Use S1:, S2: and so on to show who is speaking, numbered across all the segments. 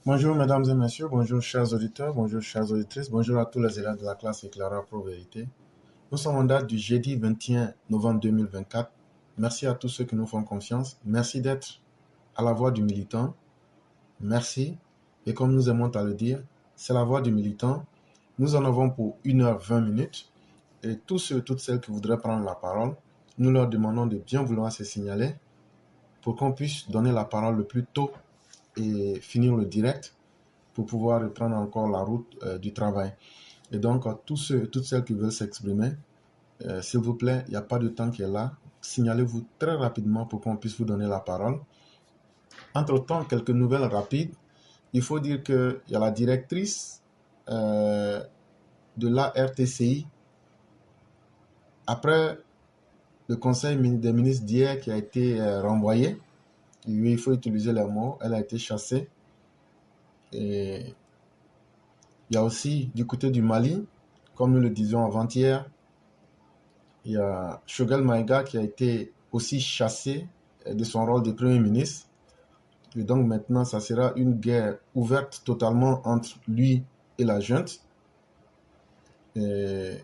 S1: Bonjour mesdames et messieurs, bonjour chers auditeurs, bonjour chères auditrices, bonjour à tous les élèves de la classe Éclaireur Pro Vérité. Nous sommes en date du jeudi 21 novembre 2024. Merci à tous ceux qui nous font confiance. Merci d'être à la voix du militant. Merci. Et comme nous aimons à le dire, c'est la voix du militant. Nous en avons pour 1h20. Et tous ceux et toutes celles qui voudraient prendre la parole, nous leur demandons de bien vouloir se signaler pour qu'on puisse donner la parole le plus tôt et finir le direct pour pouvoir reprendre encore la route du travail. Et donc, tous ceux et toutes celles qui veulent s'exprimer, s'il vous plaît, il n'y a pas de temps qui est là. Signalez-vous très rapidement pour qu'on puisse vous donner la parole. Entre-temps, quelques nouvelles rapides. Il faut dire qu'il y a la directrice de l'ARTCI, après le conseil des ministres d'hier qui a été renvoyé, il faut utiliser les mots, elle a été chassée. Et il y a aussi du côté du Mali, comme nous le disions avant-hier, il y a Choguel Maïga qui a été aussi chassé de son rôle de Premier ministre. Et donc maintenant, ça sera une guerre ouverte totalement entre lui et la junte. Et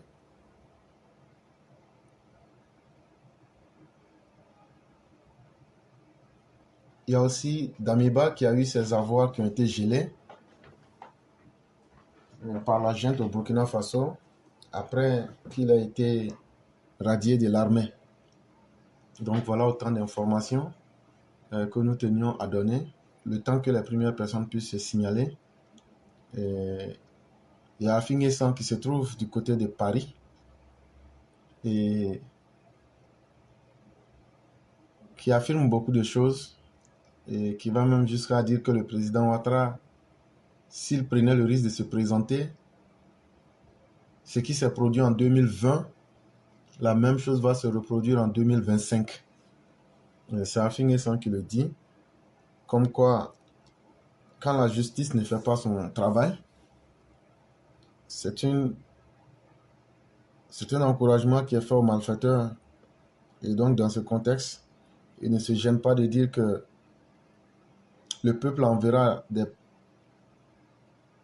S1: il y a aussi Damiba qui a eu ses avoirs qui ont été gelés par la junte au Burkina Faso après qu'il a été radié de l'armée. Donc voilà autant d'informations que nous tenions à donner, le temps que les premières personnes puissent se signaler. Et il y a Afing qui se trouve du côté de Paris et qui affirme beaucoup de choses et qui va même jusqu'à dire que le président Ouattara, s'il prenait le risque de se présenter, ce qui s'est produit en 2020, la même chose va se reproduire en 2025. C'est Afing qui le dit, comme quoi, quand la justice ne fait pas son travail, c'est un encouragement qui est fait aux malfaiteurs. Et donc, dans ce contexte, il ne se gêne pas de dire que le peuple enverra des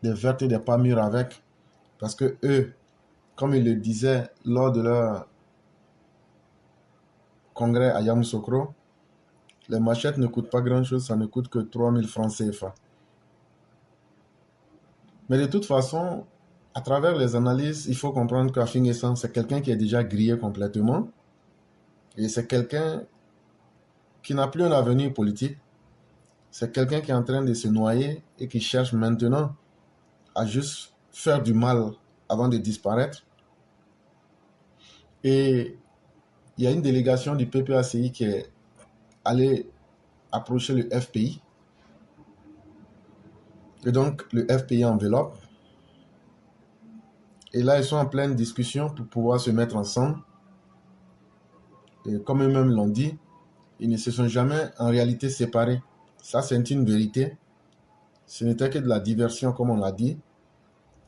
S1: vertes et des pas mûres avec. Parce que eux, comme ils le disaient lors de leur congrès à Yamoussoukro, les machettes ne coûtent pas grand-chose, ça ne coûte que 3000 francs CFA. Mais de toute façon, à travers les analyses, il faut comprendre qu'Afing Essan, c'est quelqu'un qui est déjà grillé complètement. Et c'est quelqu'un qui n'a plus un avenir politique. C'est quelqu'un qui est en train de se noyer et qui cherche maintenant à juste faire du mal avant de disparaître. Et il y a une délégation du PPACI qui est allée approcher le FPI. Et donc, le FPI enveloppe. Et là, ils sont en pleine discussion pour pouvoir se mettre ensemble. Et comme eux-mêmes l'ont dit, ils ne se sont jamais en réalité séparés. Ça, c'est une vérité. Ce n'était que de la diversion, comme on l'a dit.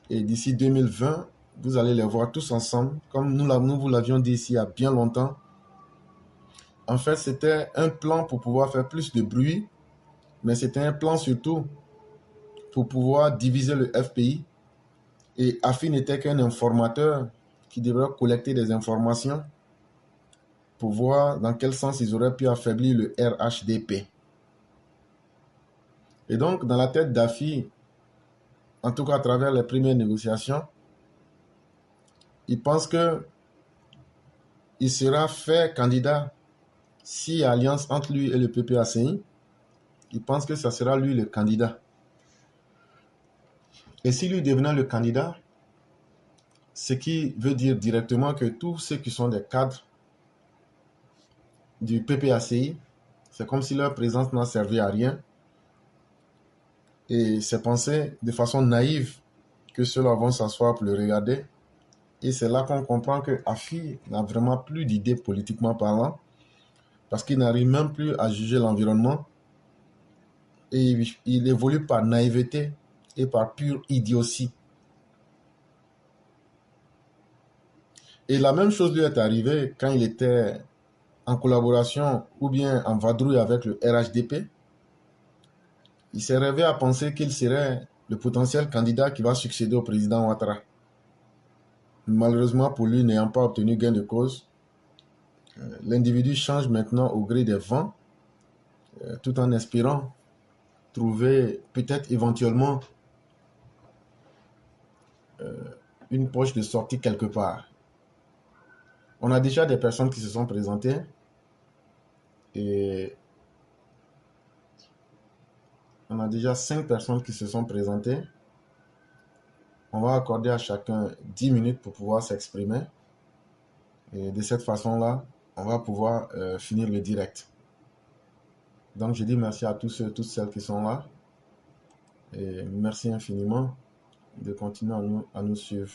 S1: Et d'ici 2020, vous allez les voir tous ensemble, comme nous vous l'avions dit ici il y a bien longtemps. En fait, c'était un plan pour pouvoir faire plus de bruit, mais c'était un plan surtout pour pouvoir diviser le FPI. Et Afi n'était qu'un informateur qui devrait collecter des informations pour voir dans quel sens ils auraient pu affaiblir le RHDP. Et donc, dans la tête d'Afi, en tout cas à travers les premières négociations, il pense que il sera fait candidat s'il y a alliance entre lui et le PPACI. Il pense que ça sera lui le candidat. Et si lui devenait le candidat, ce qui veut dire directement que tous ceux qui sont des cadres du PPACI, c'est comme si leur présence n'a servi à rien. Et c'est penser de façon naïve que ceux-là vont s'asseoir pour le regarder. Et c'est là qu'on comprend que Afi n'a vraiment plus d'idée politiquement parlant, parce qu'il n'arrive même plus à juger l'environnement. Et il évolue par naïveté et par pure idiotie. Et la même chose lui est arrivée quand il était en collaboration ou bien en vadrouille avec le RHDP. Il s'est rêvé à penser qu'il serait le potentiel candidat qui va succéder au président Ouattara. Malheureusement pour lui, n'ayant pas obtenu gain de cause, l'individu change maintenant au gré des vents, tout en espérant trouver peut-être éventuellement une poche de sortie quelque part. On a déjà des personnes qui se sont présentées et on a déjà 5 personnes qui se sont présentées. On va accorder à chacun 10 minutes pour pouvoir s'exprimer. Et de cette façon-là, on va pouvoir finir le direct. Donc, je dis merci à tous ceux et toutes celles qui sont là. Et merci infiniment de continuer à nous suivre.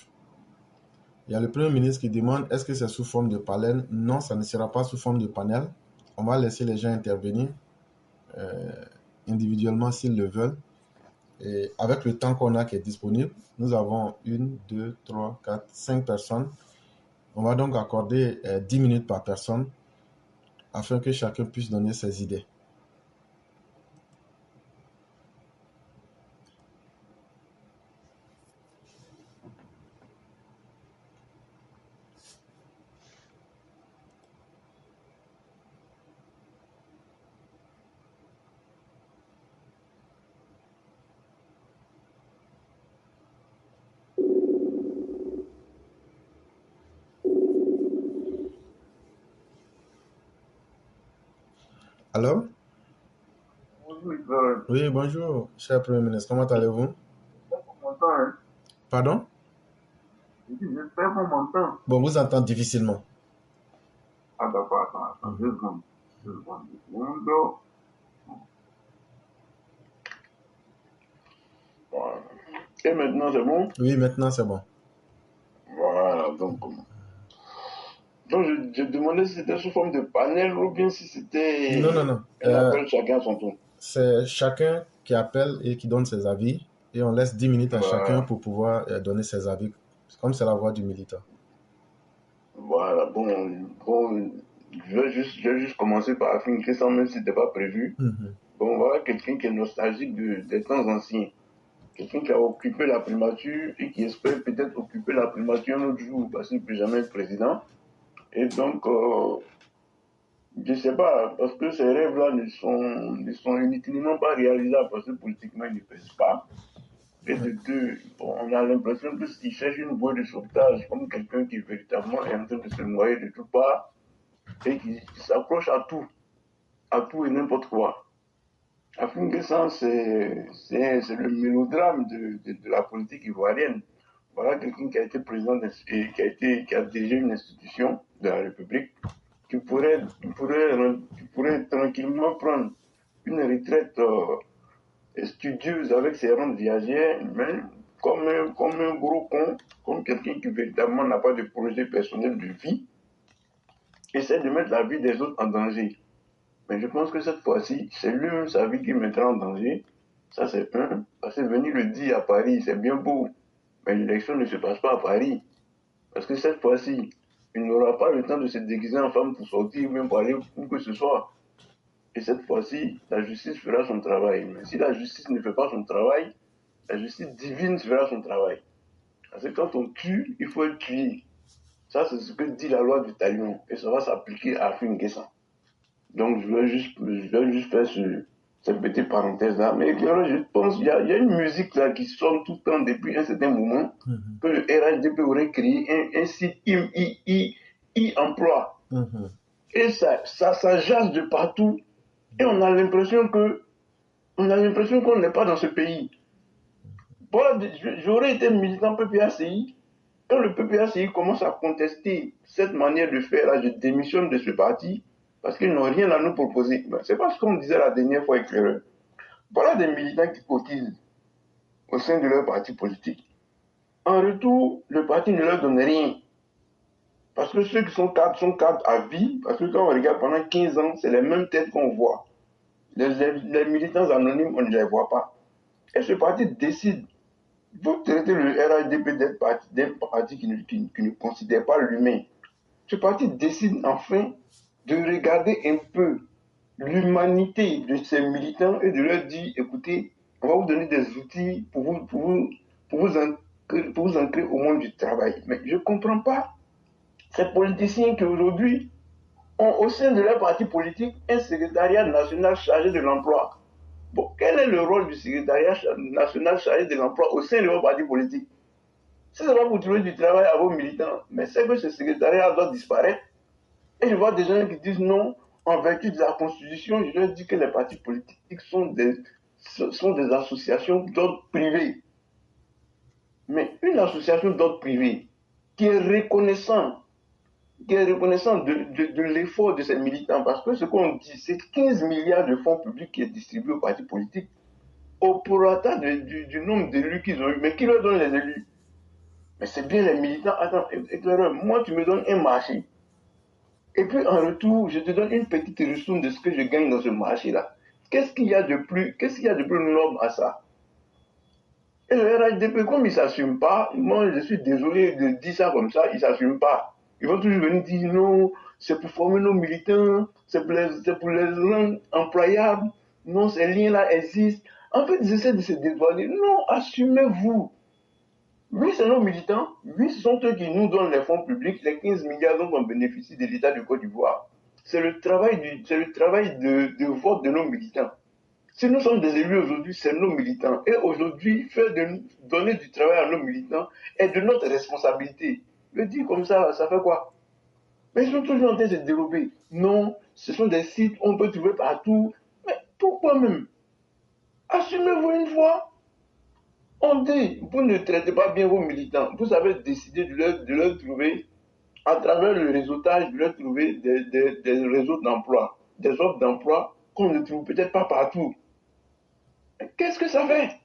S1: Il y a le Premier ministre qui demande est-ce que c'est sous forme de panel? Non, ça ne sera pas sous forme de panel. On va laisser les gens intervenir individuellement s'ils le veulent. Et avec le temps qu'on a qui est disponible, nous avons 1, 2, 3, 4, 5 personnes. On va donc accorder 10 minutes par personne afin que chacun puisse donner ses idées. Alors? Oui, bonjour, cher Premier ministre. Comment allez-vous? Pardon?
S2: J'espère qu'on m'entend.
S1: Bon, vous entendez difficilement.
S2: Ah d'accord, attends, 2 secondes. 2 secondes. Voilà. Et maintenant, c'est bon?
S1: Oui, maintenant, c'est bon.
S2: Voilà, donc je demandais si c'était sous forme de panel ou bien si c'était
S1: Non.
S2: un appel chacun à son tour.
S1: C'est chacun qui appelle et qui donne ses avis. Et on laisse 10 minutes à chacun pour pouvoir donner ses avis. Comme c'est la voix du militant.
S2: Voilà, bon, je vais juste commencer par affirmer ça, même si ce n'était pas prévu. Bon, voilà quelqu'un qui est nostalgique des temps anciens. Quelqu'un qui a occupé la primature et qui espère peut-être occuper la primature un autre jour parce qu'il ne peut jamais être président. Et donc, je ne sais pas, parce que ces rêves-là ne sont inutilement pas réalisables parce que politiquement, ils ne pèsent pas. Et de deux, bon, on a l'impression qu'il cherche une voie de sauvetage comme quelqu'un qui véritablement est en train de se noyer de toutes parts et qui s'accroche à tout et n'importe quoi. Afin que ça, c'est le mélodrame de la politique ivoirienne. Voilà quelqu'un qui a été président et qui a dirigé une institution de la République qui pourrait tranquillement prendre une retraite studieuse avec ses rentes viagères, mais comme un gros con, comme quelqu'un qui véritablement n'a pas de projet personnel de vie, essaie de mettre la vie des autres en danger. Mais je pense que cette fois-ci, c'est lui sa vie qui mettra en danger. Ça, c'est un. Parce que venir le dire à Paris, c'est bien beau. Mais l'élection ne se passe pas à Paris. Parce que cette fois-ci, il n'aura pas le temps de se déguiser en femme pour sortir ou même pour aller où que ce soit. Et cette fois-ci, la justice fera son travail. Mais si la justice ne fait pas son travail, la justice divine fera son travail. Parce que quand on tue, il faut être tué. Ça, c'est ce que dit la loi du talion. Et ça va s'appliquer à Funguessa. Donc, je vais juste faire cette petite parenthèse-là. Mais je pense qu'il y a une musique là qui sonne tout le temps depuis un certain moment, que le RHDP aurait créé un site emploi. Et ça jase de partout. Et on a l'impression qu'on n'est pas dans ce pays. Voilà, j'aurais été militant PPACI. Quand le PPACI commence à contester cette manière de faire, là, je démissionne de ce parti parce qu'ils n'ont rien à nous proposer. C'est pas ce qu'on disait la dernière fois, éclaireur. Voilà des militants qui cotisent au sein de leur parti politique. En retour, le parti ne leur donne rien. Parce que ceux qui sont cadres à vie, parce que quand on regarde pendant 15 ans, c'est les mêmes têtes qu'on voit. Les militants anonymes, on ne les voit pas. Et ce parti décide. Vous traitez le RHDP d'un parti qui ne considère pas l'humain. Ce parti décide enfin de regarder un peu l'humanité de ces militants et de leur dire, écoutez, on va vous donner des outils pour vous ancrer au monde du travail. Mais je ne comprends pas ces politiciens qui aujourd'hui ont au sein de leur parti politique un secrétariat national chargé de l'emploi. Bon, quel est le rôle du secrétariat national chargé de l'emploi au sein de votre parti politique? Si c'est pas pour trouver du travail à vos militants, mais c'est que ce secrétariat doit disparaître. Et je vois des gens qui disent non, en vertu de la Constitution, je leur dis que les partis politiques sont des associations d'ordre privé. Mais une association d'ordre privé qui est reconnaissant de l'effort de ces militants, parce que ce qu'on dit, c'est 15 milliards de fonds publics qui est distribué aux partis politiques, au prorata du nombre d'élus qu'ils ont eu. Mais qui leur donne les élus? Mais c'est bien les militants. Attends, éclaireur, moi tu me donnes un marché. Et puis en retour, je te donne une petite ressource de ce que je gagne dans ce marché-là. Qu'est-ce qu'il y a de plus noble à ça? Et le RHDP, comme il ne s'assume pas, moi je suis désolé de dire ça comme ça, il ne s'assume pas. Ils vont toujours venir dire non, c'est pour former nos militants, c'est pour les rendre employables, non, ces liens-là existent. En fait, ils essaient de se dévoiler. Non, assumez-vous. Oui, c'est nos militants. Oui, ce sont eux qui nous donnent les fonds publics, les 15 milliards dont on bénéficie de l'État du Côte d'Ivoire. C'est le travail de vote de nos militants. Si nous sommes des élus aujourd'hui, c'est nos militants. Et aujourd'hui, donner du travail à nos militants est de notre responsabilité. Le dire comme ça fait quoi? Mais ils sont toujours en train de se dérober. Non, ce sont des sites qu'on peut trouver partout. Mais pourquoi même? Assumez-vous une fois. On dit, vous ne traitez pas bien vos militants. Vous avez décidé de leur trouver, à travers le réseautage, de leur trouver des réseaux d'emploi, des offres d'emploi qu'on ne trouve peut-être pas partout. Qu'est-ce que ça fait?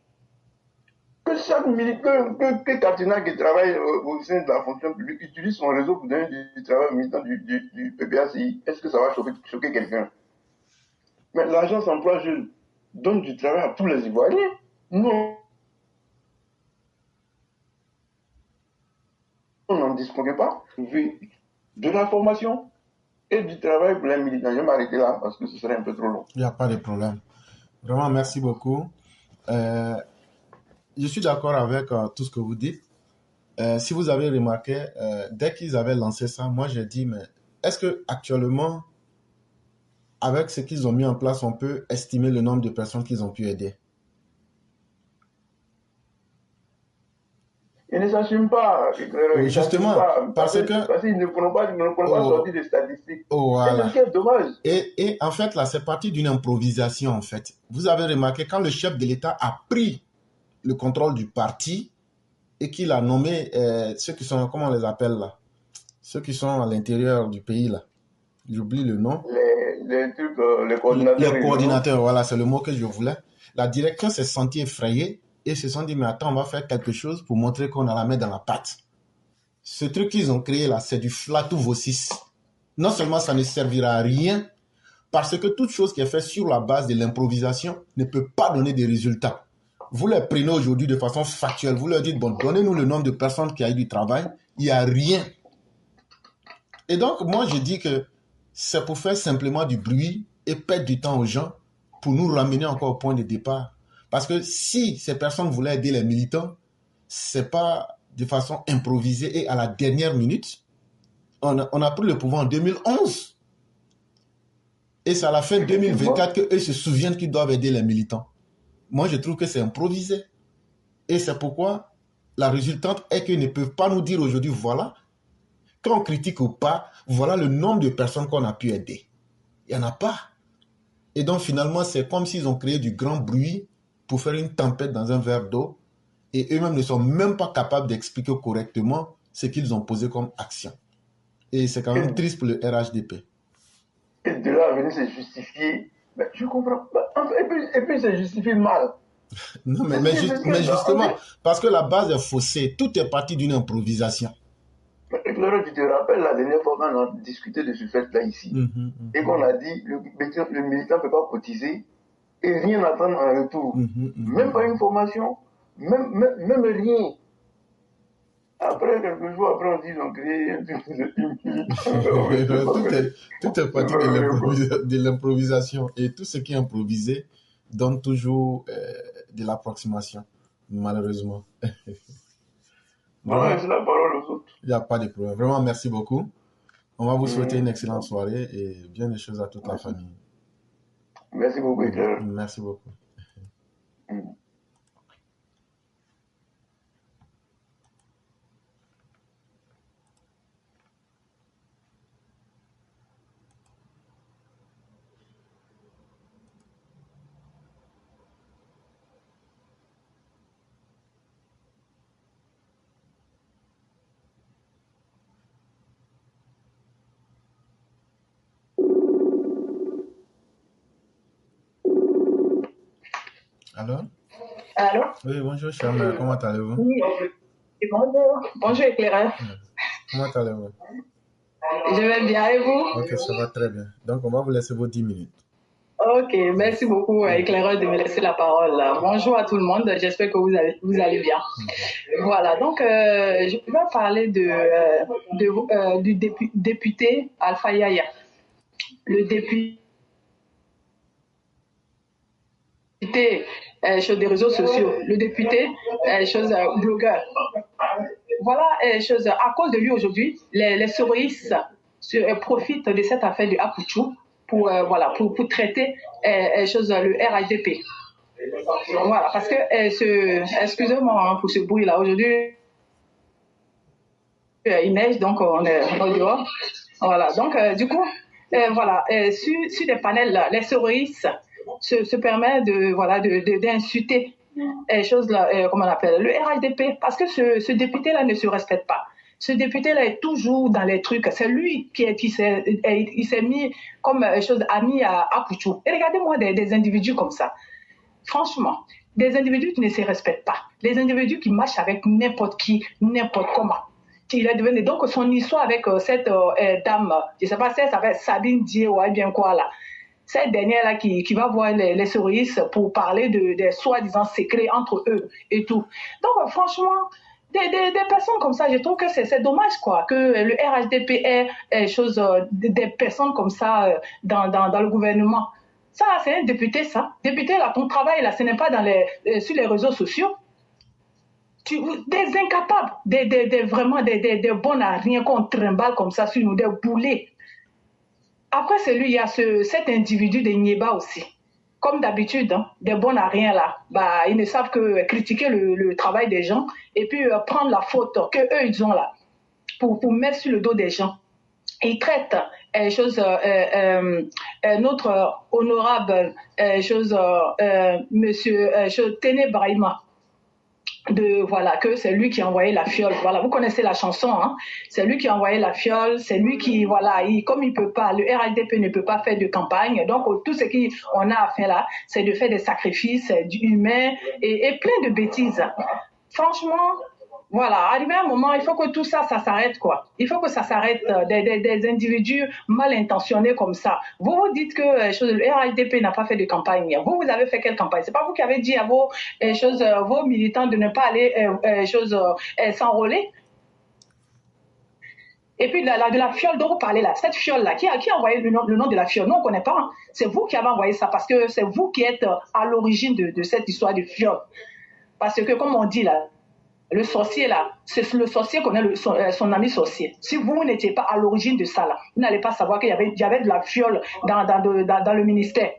S2: Que chaque militant, que Katina qui travaille au sein de la fonction publique utilise son réseau pour donner du travail aux militants du PPACI, est-ce que ça va choquer quelqu'un? Mais l'agence emploi jeune donne du travail à tous les Ivoiriens. Non, on n'en disconvient pas. De la formation et du travail pour les militants. Je vais m'arrêter là parce que ce serait un peu trop long.
S1: Il n'y a pas de problème. Vraiment, merci beaucoup. Je suis d'accord avec tout ce que vous dites. Si vous avez remarqué, dès qu'ils avaient lancé ça, moi j'ai dit, mais est-ce que actuellement, avec ce qu'ils ont mis en place, on peut estimer le nombre de personnes qu'ils ont pu aider?
S2: Ils ne s'assument pas,
S1: Oui, justement, parce
S2: qu'ils ne pourront pas sortir des statistiques.
S1: Voilà.
S2: Et c'est ce qui est dommage.
S1: Et en fait, là, c'est parti d'une improvisation, en fait. Vous avez remarqué, quand le chef de l'État a pris le contrôle du parti et qu'il a nommé ceux qui sont, comment on les appelle là? Ceux qui sont à l'intérieur du pays, là. J'oublie le nom.
S2: Les coordinateurs.
S1: Les coordinateurs, voilà, c'est le mot que je voulais. La direction s'est sentie effrayée et se sont dit, mais attends, on va faire quelque chose pour montrer qu'on a la main dans la pâte. Ce truc qu'ils ont créé là, c'est du flatou vocis. Non seulement ça ne servira à rien, parce que toute chose qui est faite sur la base de l'improvisation ne peut pas donner des résultats. Vous les prenez aujourd'hui de façon factuelle, vous leur dites, bon, donnez-nous le nombre de personnes qui ont eu du travail, il n'y a rien. Et donc, moi, je dis que c'est pour faire simplement du bruit et perdre du temps aux gens pour nous ramener encore au point de départ. Parce que si ces personnes voulaient aider les militants, c'est pas de façon improvisée et à la dernière minute. On a pris le pouvoir en 2011. Et c'est à la fin 2024 qu'eux se souviennent qu'ils doivent aider les militants. Moi, je trouve que c'est improvisé. Et c'est pourquoi la résultante est qu'ils ne peuvent pas nous dire aujourd'hui, voilà, quand on critique ou pas, voilà le nombre de personnes qu'on a pu aider. Il n'y en a pas. Et donc, finalement, c'est comme s'ils ont créé du grand bruit pour faire une tempête dans un verre d'eau. Et eux-mêmes ne sont même pas capables d'expliquer correctement ce qu'ils ont posé comme action. Et c'est quand même triste pour le RHDP.
S2: Et de là à venir se justifier, ben, je comprends pas. Et puis se justifier mal.
S1: Non, mais justement, parce que la base est faussée, tout est parti d'une improvisation.
S2: Laurent, tu te rappelles la dernière fois qu'on a discuté de ce fait-là ici, et qu'on a dit le militant ne peut pas cotiser et rien attendre en retour. Même pas une formation, même rien. Après, quelques jours après, on dit qu'ils ont créé
S1: tout est pratique de l'improvisation. Et tout ce qui est improvisé donne toujours de l'approximation, malheureusement.
S2: Vraiment, c'est la parole aux autres.
S1: Il n'y a pas de problème. Vraiment, merci beaucoup. On va vous souhaiter une excellente soirée et bien des choses à toute la famille.
S2: Merci beaucoup, Éclaireur.
S1: Merci beaucoup. Allô?
S3: Allô?
S1: Oui, bonjour, Cham. Comment allez-vous?
S3: Oui, bonjour. Bonjour, éclaireur.
S1: Comment allez-vous?
S3: Je vais bien et vous?
S1: Ok, ça va très bien. Donc, on va vous laisser vos 10 minutes.
S3: Ok, merci beaucoup, éclaireur, de me laisser la parole. Bonjour à tout le monde. J'espère que vous allez bien. Voilà, donc je vais parler du député Alpha Yaya. Le député chose des réseaux sociaux, le député chose blogueur. Voilà, à cause de lui aujourd'hui, les souristes profitent de cette affaire de Apuchou pour traiter le RHDP. Voilà, parce que excusez-moi pour ce bruit là, aujourd'hui il neige, donc on est dehors. Voilà, donc du coup, sur des panels là, les souristes se permettent d'insulter comment on appelle, le RHDP, parce que ce député-là ne se respecte pas. Ce député-là est toujours dans les trucs. C'est lui qui s'est mis comme ami à Pouchou. Et regardez-moi des individus comme ça. Franchement, des individus qui ne se respectent pas. Les individus qui marchent avec n'importe qui, n'importe comment. Il est devenu, donc son histoire avec cette dame, je ne sais pas si elle s'appelle Sabine Dié ou bien quoi là. Cette dernière-là qui va voir les souristes pour parler des soi-disant secrets entre eux et tout. Donc, franchement, des personnes comme ça, je trouve que c'est dommage, quoi, que le RHDP ait des personnes comme ça dans le gouvernement. Ça, c'est un député, ça. Député, là, ton travail, là, ce n'est pas sur les réseaux sociaux. Des incapables, vraiment des bons à rien qu'on trimballe comme ça sur nous, des boulets. Après celui, il y a cet individu de Nieba aussi. Comme d'habitude, hein, des bons à rien là. Ils ne savent que critiquer le travail des gens et puis prendre la faute qu'eux, ils ont là pour mettre sur le dos des gens. Ils traitent notre honorable monsieur Téné Brahima. Que c'est lui qui a envoyé la fiole. Voilà, vous connaissez la chanson, hein? C'est lui qui a envoyé la fiole, c'est lui qui, comme il peut pas, le RHDP ne peut pas faire de campagne, donc tout ce qu'on a à faire là, c'est de faire des sacrifices humains et plein de bêtises. Franchement, voilà, arrivé à un moment, il faut que tout ça s'arrête, quoi. Il faut que ça s'arrête des individus mal intentionnés comme ça. Vous dites que le RHDP n'a pas fait de campagne. Vous avez fait quelle campagne? C'est pas vous qui avez dit à vos militants de ne pas aller s'enrôler? Et puis de la fiole dont vous parlez là, cette fiole-là, qui a envoyé le nom de la fiole? Nous, on ne connaît pas. Hein. C'est vous qui avez envoyé ça parce que c'est vous qui êtes à l'origine de cette histoire de fiole. Parce que, comme on dit là, le sorcier là, c'est le sorcier connaît son ami sorcier. Si vous n'étiez pas à l'origine de ça là, vous n'allez pas savoir qu'il y avait de la fiole dans le ministère.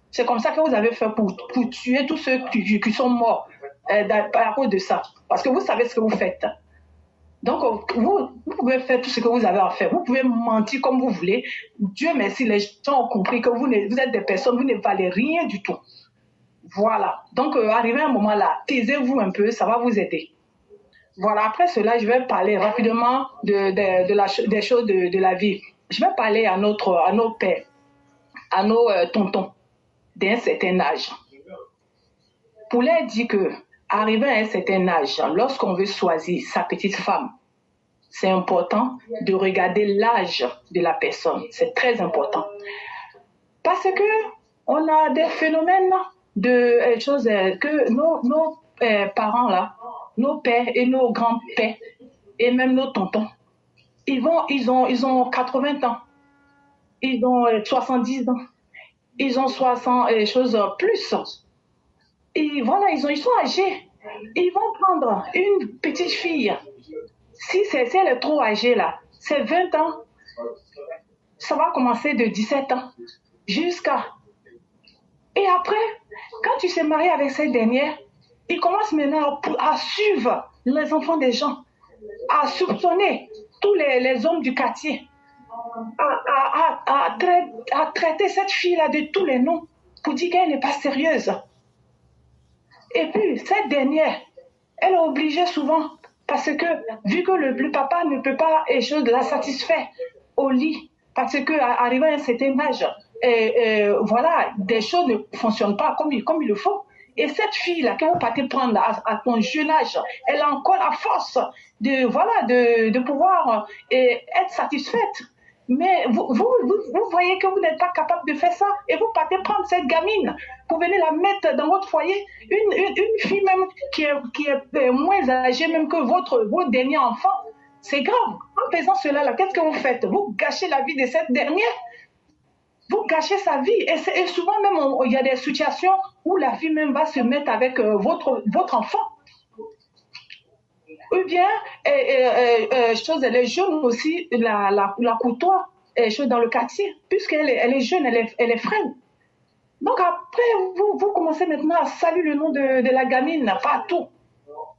S3: C'est comme ça que vous avez fait pour tuer tous ceux qui sont morts à cause de ça. Parce que vous savez ce que vous faites. Donc, vous pouvez faire tout ce que vous avez à faire. Vous pouvez mentir comme vous voulez. Dieu merci, les gens ont compris que vous êtes des personnes, vous ne valez rien du tout. Voilà. Donc, arrivé à un moment là, taisez-vous un peu, ça va vous aider. Voilà, après cela, je vais parler rapidement des choses de la vie. Je vais parler à nos pères, à nos tontons d'un certain âge. Pour leur dire que, arrivé à un certain âge, lorsqu'on veut choisir sa petite femme, c'est important de regarder l'âge de la personne. C'est très important. Parce que On a des phénomènes de choses que nos parents là, nos pères et nos grands-pères et même nos tontons, ils ont 80 ans, ils ont 70 ans, ils ont 60 choses plus. Et voilà, ils sont âgés. Ils vont prendre une petite fille. Si elle est trop âgée là, c'est 20 ans, ça va commencer de 17 ans jusqu'à. Et après, quand tu s'es marié avec cette dernière, ils commencent maintenant à suivre les enfants des gens, à soupçonner tous les hommes du quartier, à traiter cette fille-là de tous les noms pour dire qu'elle n'est pas sérieuse. Et puis, cette dernière, elle est obligée souvent, parce que vu que le papa ne peut pas la satisfaire au lit, parce qu'arrivé à un certain âge, voilà, des choses ne fonctionnent pas comme il le faut. Et cette fille-là, quand vous partez prendre à ton jeune âge, elle a encore la force de pouvoir être satisfaite. Mais vous voyez que vous n'êtes pas capable de faire ça et vous partez prendre cette gamine pour venir la mettre dans votre foyer. Une fille même qui est moins âgée même que votre dernier enfant. C'est grave. En faisant cela, là, qu'est-ce que vous faites? Vous gâchez la vie de cette dernière. Vous gâchez sa vie. Et souvent même, il y a des situations où la fille même va se mettre avec votre enfant. Ou bien, les jeunes aussi, la côtoient dans le quartier, puisqu'elle est jeune, elle est frêle. Donc après, vous commencez maintenant à saluer le nom de la gamine partout.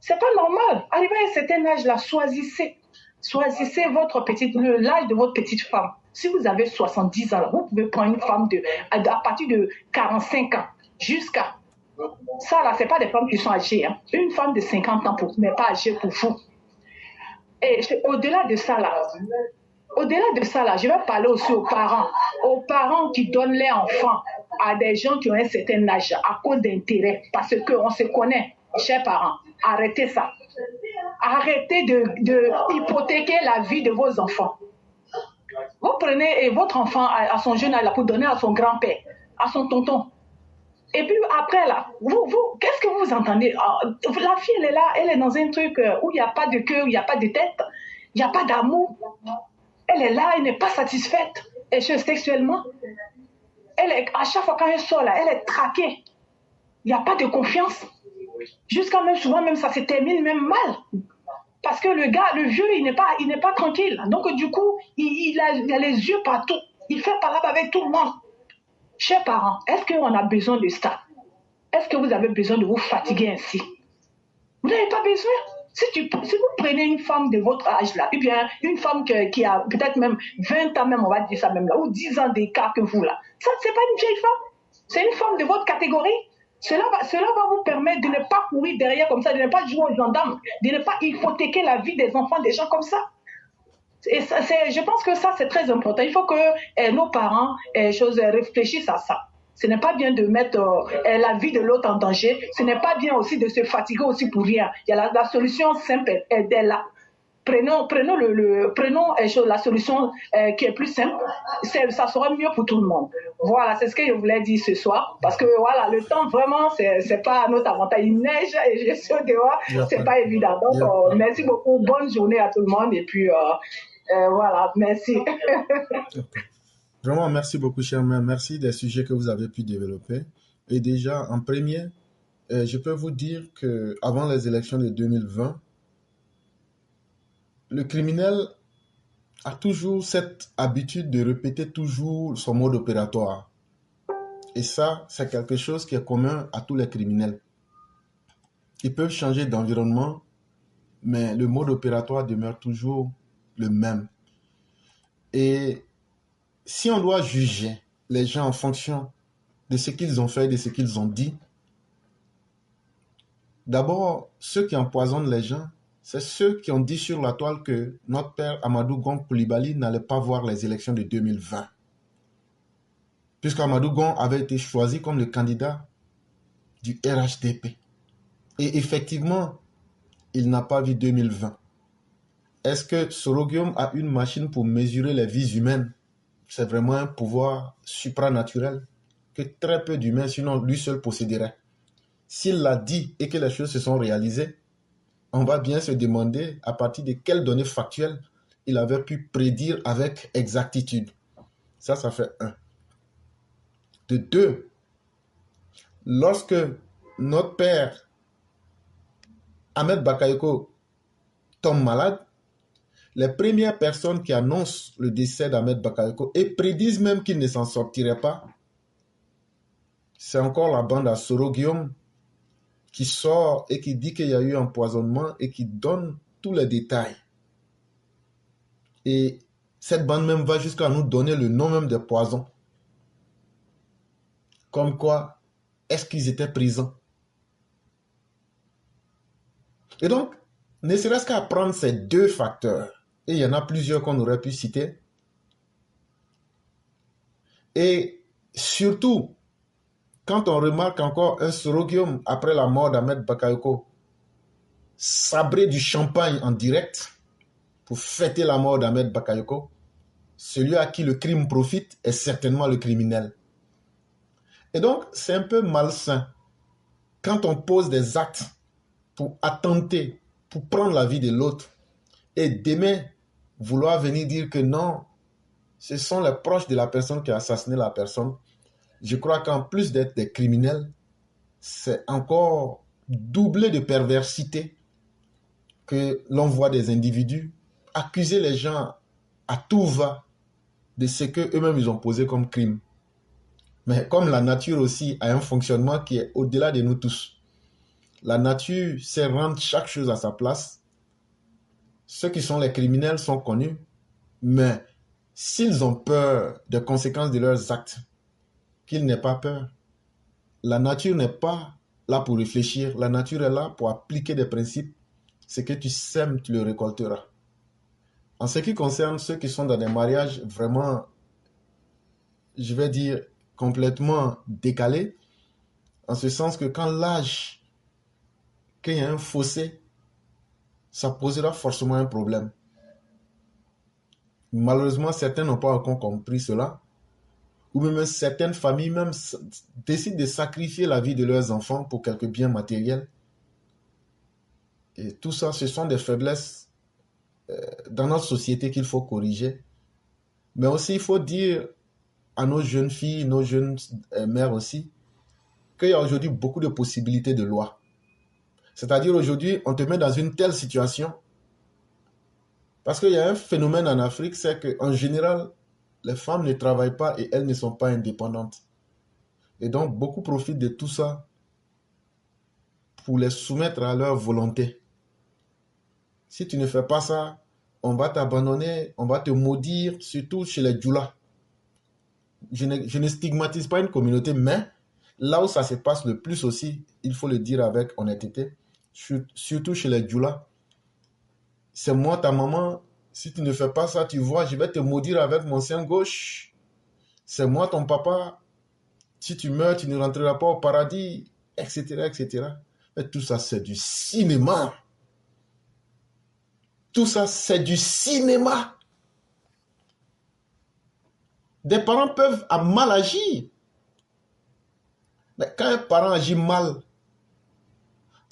S3: C'est pas normal. Arrivé à un certain âge, là, choisissez l'âge de votre petite femme. Si vous avez 70 ans, là, vous pouvez prendre une femme à partir de 45 ans jusqu'à. Ça, là, c'est pas des femmes qui sont âgées. Hein. Une femme de 50 ans n'est pas âgée pour vous. Et au-delà de ça, là, je vais parler aussi aux parents qui donnent leurs enfants à des gens qui ont un certain âge à cause d'intérêt, parce qu'on se connaît, chers parents. Arrêtez ça. Arrêtez de hypothéquer la vie de vos enfants. Vous prenez votre enfant à son jeune âge pour donner à son grand-père, à son tonton. Et puis après, là, qu'est-ce que vous entendez? La fille, elle est là, elle est dans un truc où il n'y a pas de cœur, il n'y a pas de tête, il n'y a pas d'amour. Elle est là, elle n'est pas satisfaite sexuellement. À chaque fois quand elle sort, là, elle est traquée. Il n'y a pas de confiance. Jusqu'à même souvent, même ça se termine même mal. Parce que le vieux, il n'est pas tranquille. Donc du coup, il a les yeux partout. Il fait parler avec tout le monde. Chers parents, est-ce qu'on a besoin de ça? Est-ce que vous avez besoin de vous fatiguer ainsi? Vous n'avez pas besoin. Si vous prenez une femme de votre âge là, ou bien une femme qui a peut-être même 20 ans même, on va dire ça même là, ou 10 ans d'écart que vous là, ça c'est pas une vieille femme. C'est une femme de votre catégorie. Cela va vous permettre de ne pas courir derrière comme ça, de ne pas jouer aux gendarmes, de ne pas hypothéquer la vie des enfants des gens comme ça. Et je pense que ça, c'est très important. Il faut que nos parents réfléchissent à ça. Ce n'est pas bien de mettre la vie de l'autre en danger. Ce n'est pas bien aussi de se fatiguer aussi pour rien. Il y a la solution simple, elle est là. Prenons la solution qui est plus simple. Ça sera mieux pour tout le monde. Voilà, c'est ce que je voulais dire ce soir. Parce que voilà, le temps vraiment, c'est pas à notre avantage. Il neige et je suis dehors, c'est pas évident. Donc, merci beaucoup. Bonne journée à tout le monde. Et puis, voilà, merci.
S1: Vraiment, merci beaucoup, cher mère. Merci des sujets que vous avez pu développer. Et déjà, en premier, je peux vous dire qu'avant les élections de 2020, le criminel a toujours cette habitude de répéter toujours son mode opératoire. Et ça, c'est quelque chose qui est commun à tous les criminels. Ils peuvent changer d'environnement, mais le mode opératoire demeure toujours le même. Et si on doit juger les gens en fonction de ce qu'ils ont fait, de ce qu'ils ont dit, d'abord, ceux qui empoisonnent les gens, c'est ceux qui ont dit sur la toile que notre père Amadou Gon Coulibaly n'allait pas voir les élections de 2020. Puisqu'Amadou Gon avait été choisi comme le candidat du RHDP. Et effectivement, il n'a pas vu 2020. Est-ce que Sorogium a une machine pour mesurer les vies humaines? C'est vraiment un pouvoir supranaturel que très peu d'humains, sinon lui seul, posséderaient. S'il l'a dit et que les choses se sont réalisées, on va bien se demander à partir de quelles données factuelles il avait pu prédire avec exactitude. Ça fait un. De deux, lorsque notre père, Ahmed Bakayoko, tombe malade, les premières personnes qui annoncent le décès d'Ahmed Bakayoko et prédisent même qu'il ne s'en sortirait pas, c'est encore la bande à Soro Guillaume qui sort et qui dit qu'il y a eu empoisonnement et qui donne tous les détails. Et cette bande même va jusqu'à nous donner le nom même des poisons. Comme quoi, est-ce qu'ils étaient présents? Et donc, ne serait-ce qu'à prendre ces deux facteurs, et il y en a plusieurs qu'on aurait pu citer, et surtout, quand on remarque encore un Sorogium après la mort d'Ahmed Bakayoko, sabrer du champagne en direct pour fêter la mort d'Ahmed Bakayoko, celui à qui le crime profite est certainement le criminel. Et donc, c'est un peu malsain quand on pose des actes pour attenter, pour prendre la vie de l'autre, et demain, vouloir venir dire que non, ce sont les proches de la personne qui a assassiné la personne. Je crois qu'en plus d'être des criminels, c'est encore doublé de perversité que l'on voit des individus accuser les gens à tout va de ce qu'eux-mêmes ils ont posé comme crime. Mais comme la nature aussi a un fonctionnement qui est au-delà de nous tous, la nature sait rendre chaque chose à sa place. Ceux qui sont les criminels sont connus, mais s'ils ont peur des conséquences de leurs actes, qu'ils n'aient pas peur. La nature n'est pas là pour réfléchir, la nature est là pour appliquer des principes. Ce que tu sèmes, tu le récolteras. En ce qui concerne ceux qui sont dans des mariages vraiment, je vais dire, complètement décalés, en ce sens que quand l'âge, qu'il y a un fossé, ça posera forcément un problème. Malheureusement, certains n'ont pas encore compris cela, ou même certaines familles même décident de sacrifier la vie de leurs enfants pour quelques biens matériels. Et tout ça, ce sont des faiblesses dans notre société qu'il faut corriger. Mais aussi, il faut dire à nos jeunes filles, nos jeunes mères aussi, qu'il y a aujourd'hui beaucoup de possibilités de loi. C'est-à-dire aujourd'hui, on te met dans une telle situation parce qu'il y a un phénomène en Afrique, c'est qu'en général, les femmes ne travaillent pas et elles ne sont pas indépendantes. Et donc, beaucoup profitent de tout ça pour les soumettre à leur volonté. Si tu ne fais pas ça, on va t'abandonner, on va te maudire, surtout chez les djoulas. Je ne stigmatise pas une communauté, mais là où ça se passe le plus aussi, il faut le dire avec honnêteté, surtout chez les djoulas. C'est moi, ta maman, si tu ne fais pas ça, tu vois, je vais te maudire avec mon sein gauche. C'est moi, ton papa, si tu meurs, tu ne rentreras pas au paradis, etc., etc. Mais tout ça, c'est du cinéma. Tout ça, c'est du cinéma. Des parents peuvent mal agir. Mais quand un parent agit mal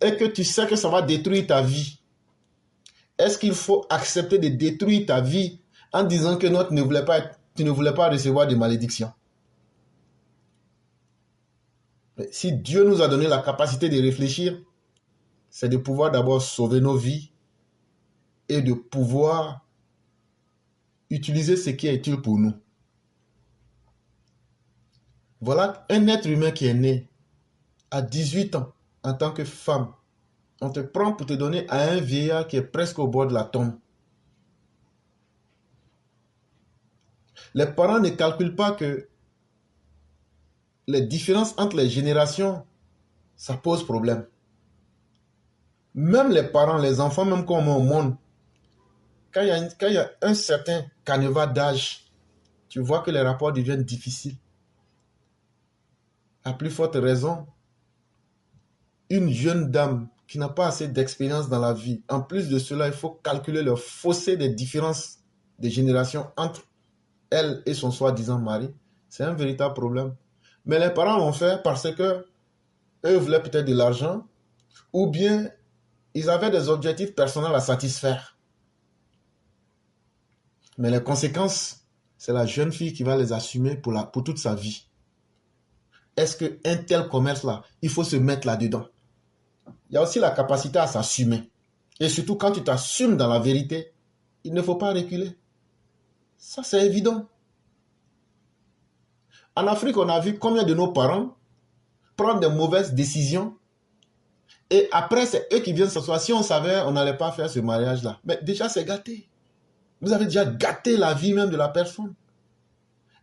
S1: et que tu sais que ça va détruire ta vie, est-ce qu'il faut accepter de détruire ta vie en disant que non, tu ne voulais pas recevoir de malédiction? Mais si Dieu nous a donné la capacité de réfléchir, c'est de pouvoir d'abord sauver nos vies et de pouvoir utiliser ce qui est utile pour nous. Voilà un être humain qui est né à 18 ans en tant que femme. On te prend pour te donner à un vieillard qui est presque au bord de la tombe. Les parents ne calculent pas que les différences entre les générations, ça pose problème. Même les parents, les enfants, même quand on met au monde, quand il y a un certain canevas d'âge, tu vois que les rapports deviennent difficiles. À plus forte raison, une jeune dame qui n'a pas assez d'expérience dans la vie, en plus de cela, il faut calculer le fossé des différences de génération entre elle et son soi-disant mari. C'est un véritable problème. Mais les parents l'ont fait parce que eux voulaient peut-être de l'argent ou bien ils avaient des objectifs personnels à satisfaire. Mais les conséquences, c'est la jeune fille qui va les assumer pour toute sa vie. Est-ce qu'un tel commerce-là, il faut se mettre là-dedans? Il y a aussi la capacité à s'assumer. Et surtout, quand tu t'assumes dans la vérité, il ne faut pas reculer. Ça, c'est évident. En Afrique, on a vu combien de nos parents prendre de mauvaises décisions. Et après, c'est eux qui viennent s'asseoir. Si on savait, on n'allait pas faire ce mariage-là. Mais déjà, c'est gâté. Vous avez déjà gâté la vie même de la personne.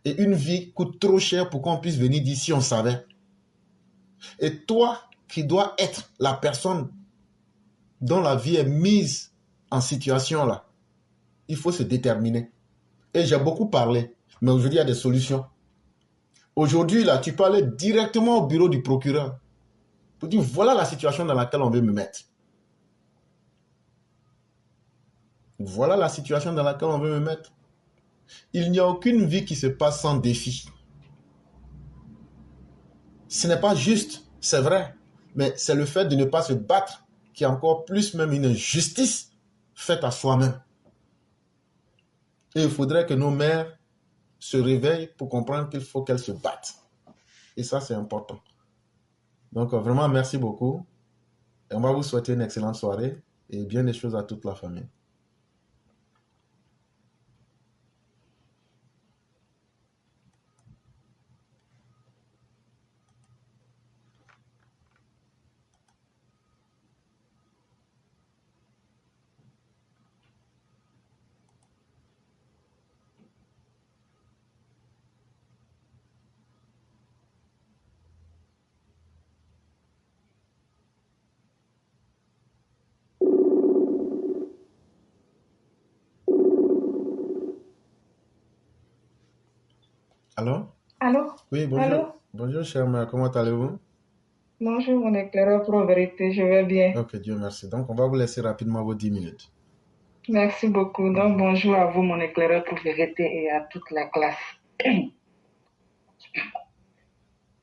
S1: Et une vie coûte trop cher pour qu'on puisse venir d'ici, on savait. Et toi, qui dois être la personne dont la vie est mise en situation là, il faut se déterminer. Et j'ai beaucoup parlé, mais aujourd'hui, il y a des solutions. Aujourd'hui, là, tu peux aller directement au bureau du procureur pour dire, voilà la situation dans laquelle on veut me mettre. Voilà la situation dans laquelle on veut me mettre. Il n'y a aucune vie qui se passe sans défi. Ce n'est pas juste, c'est vrai, mais c'est le fait de ne pas se battre qui est encore plus même une injustice faite à soi-même. Et il faudrait que nos mères se réveillent pour comprendre qu'il faut qu'elles se battent. Et ça, c'est important. Donc, vraiment, merci beaucoup. Et on va vous souhaiter une excellente soirée et bien des choses à toute la famille. Allô?
S3: Allô?
S1: Oui, bonjour.
S3: Allô?
S1: Bonjour, chère mère. Comment allez-vous?
S3: Bonjour, mon éclaireur pro vérité, je vais bien.
S1: Ok, Dieu merci. Donc, on va vous laisser rapidement vos 10 minutes.
S3: Merci beaucoup. Donc, bonjour à vous, mon éclaireur pro vérité, et à toute la classe.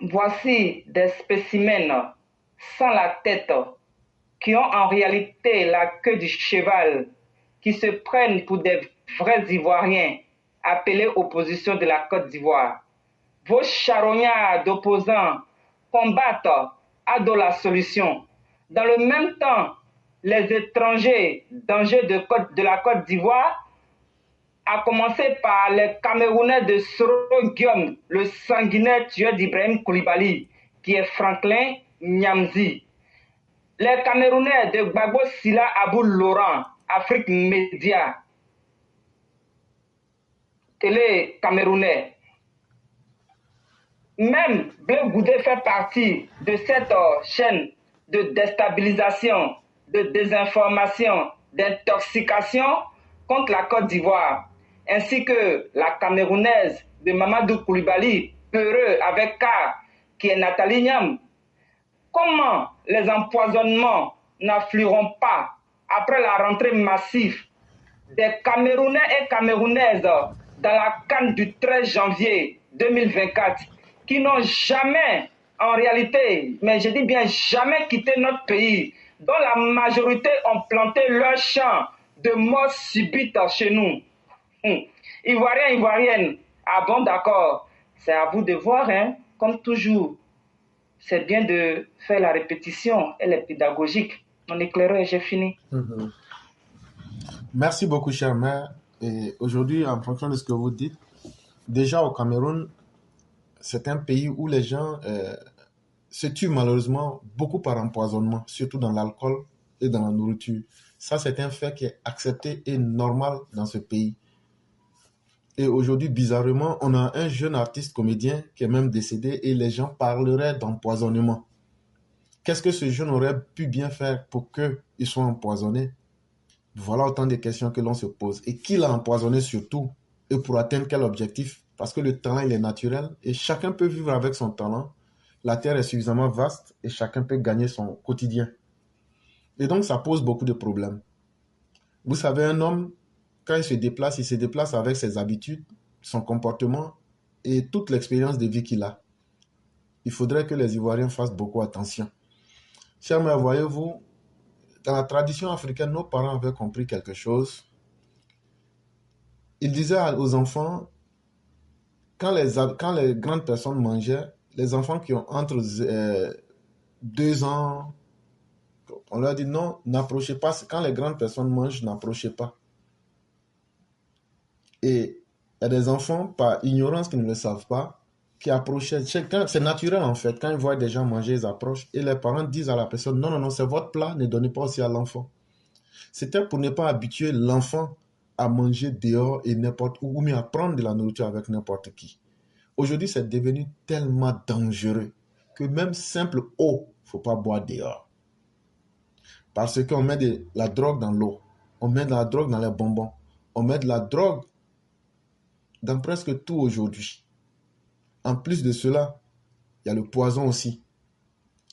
S3: Voici des spécimens sans la tête qui ont en réalité la queue du cheval, qui se prennent pour des vrais Ivoiriens, appelés opposition de la Côte d'Ivoire. Vos charognards d'opposants combattent à de la solution. Dans le même temps, les étrangers dangers de la Côte d'Ivoire, à commencer par les Camerounais de Soro Guillaume, le sanguinaire tueur d'Ibrahim Koulibaly, qui est Franklin Nyamzi. Les Camerounais de Gbagbo Sila Abou Laurent, Afrique Média, télé camerounais. Même Bleu Goudé fait partie de cette chaîne de déstabilisation, de désinformation, d'intoxication contre la Côte d'Ivoire, ainsi que la Camerounaise de Mamadou Koulibaly, peureux avec K, qui est Nathalie Niam. Comment les empoisonnements n'afflueront pas après la rentrée massive des Camerounais et Camerounaises dans la CAN du 13 janvier 2024 qui n'ont jamais, en réalité, mais je dis bien jamais quitté notre pays, dont la majorité ont planté leur champ de mort subite chez nous. Ivoiriens, Ivoiriennes, ah bon d'accord, c'est à vous de voir, hein, comme toujours. C'est bien de faire la répétition, elle est pédagogique. Mon éclaireur, j'ai fini.
S1: Merci beaucoup, chère mère. Et aujourd'hui, en fonction de ce que vous dites, déjà au Cameroun, c'est un pays où les gens se tuent malheureusement beaucoup par empoisonnement, surtout dans l'alcool et dans la nourriture. Ça, c'est un fait qui est accepté et normal dans ce pays. Et aujourd'hui, bizarrement, on a un jeune artiste comédien qui est même décédé et les gens parleraient d'empoisonnement. Qu'est-ce que ce jeune aurait pu bien faire pour qu'il soit empoisonné? Voilà autant de questions que l'on se pose. Et qui l'a empoisonné surtout? Et pour atteindre quel objectif? Parce que le talent, il est naturel et chacun peut vivre avec son talent. La terre est suffisamment vaste et chacun peut gagner son quotidien. Et donc, ça pose beaucoup de problèmes. Vous savez, un homme, quand il se déplace avec ses habitudes, son comportement et toute l'expérience de vie qu'il a. il faudrait que les Ivoiriens fassent beaucoup attention. Chers mères, voyez-vous, dans la tradition africaine, nos parents avaient compris quelque chose. Ils disaient aux enfants, quand les grandes personnes mangeaient, les enfants qui ont entre 2 ans, on leur dit non, n'approchez pas. Quand les grandes personnes mangent, n'approchez pas. Et il y a des enfants, par ignorance, qui ne le savent pas, qui approchaient. C'est naturel en fait. Quand ils voient des gens manger, ils approchent. Et les parents disent à la personne, non, non, non, c'est votre plat, ne donnez pas aussi à l'enfant. C'était pour ne pas habituer l'enfant à manger dehors et n'importe où, ou bien à prendre de la nourriture avec n'importe qui. Aujourd'hui, c'est devenu tellement dangereux que même simple eau, il ne faut pas boire dehors. Parce qu'on met de la drogue dans l'eau, on met de la drogue dans les bonbons, on met de la drogue dans presque tout aujourd'hui. En plus de cela, il y a le poison aussi.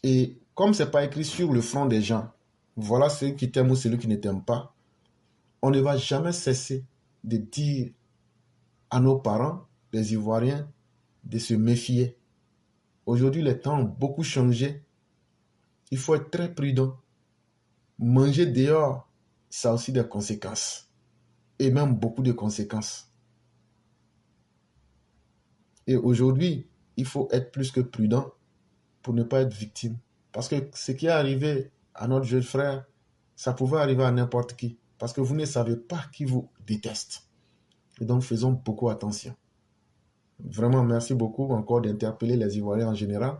S1: Et comme ce n'est pas écrit sur le front des gens, voilà ceux qui t'aiment ou celui qui ne t'aime pas, on ne va jamais cesser de dire à nos parents, les Ivoiriens, de se méfier. Aujourd'hui, les temps ont beaucoup changé. Il faut être très prudent. Manger dehors, ça a aussi des conséquences. Et même beaucoup de conséquences. Et aujourd'hui, il faut être plus que prudent pour ne pas être victime. Parce que ce qui est arrivé à notre jeune frère, ça pouvait arriver à n'importe qui. Parce que vous ne savez pas qui vous déteste. Et donc, faisons beaucoup attention. Vraiment, merci beaucoup encore d'interpeller les Ivoiriens en général.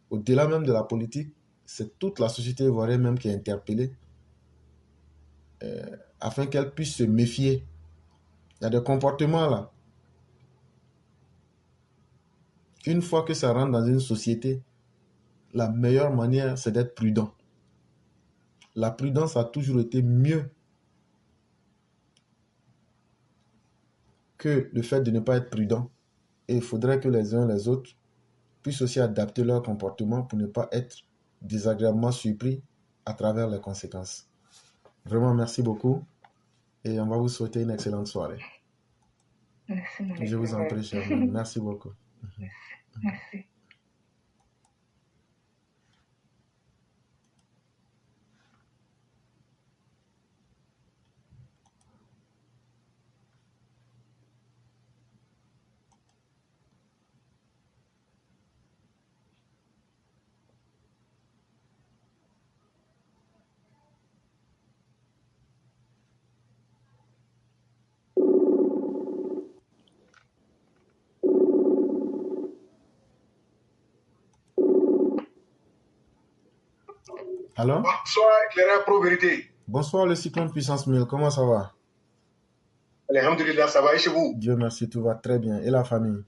S1: Au-delà même de la politique, c'est toute la société ivoirienne même qui est interpellée afin qu'elle puisse se méfier. Il y a des comportements là. Une fois que ça rentre dans une société, la meilleure manière, c'est d'être prudent. La prudence a toujours été mieux que le fait de ne pas être prudent. Et il faudrait que les uns et les autres puissent aussi adapter leur comportement pour ne pas être désagréablement surpris à travers les conséquences. Vraiment, merci beaucoup. Et on va vous souhaiter une excellente soirée.
S3: Merci, mon
S1: Je vous en prie, cher ami. Merci beaucoup.
S3: Merci.
S1: Allô?
S4: Bonsoir, éclaireur pro-vérité.
S1: Bonsoir, le cyclone puissance 1000. Comment ça va?
S4: Alhamdulillah, ça va et chez vous?
S1: Dieu merci, tout va très bien. Et la famille?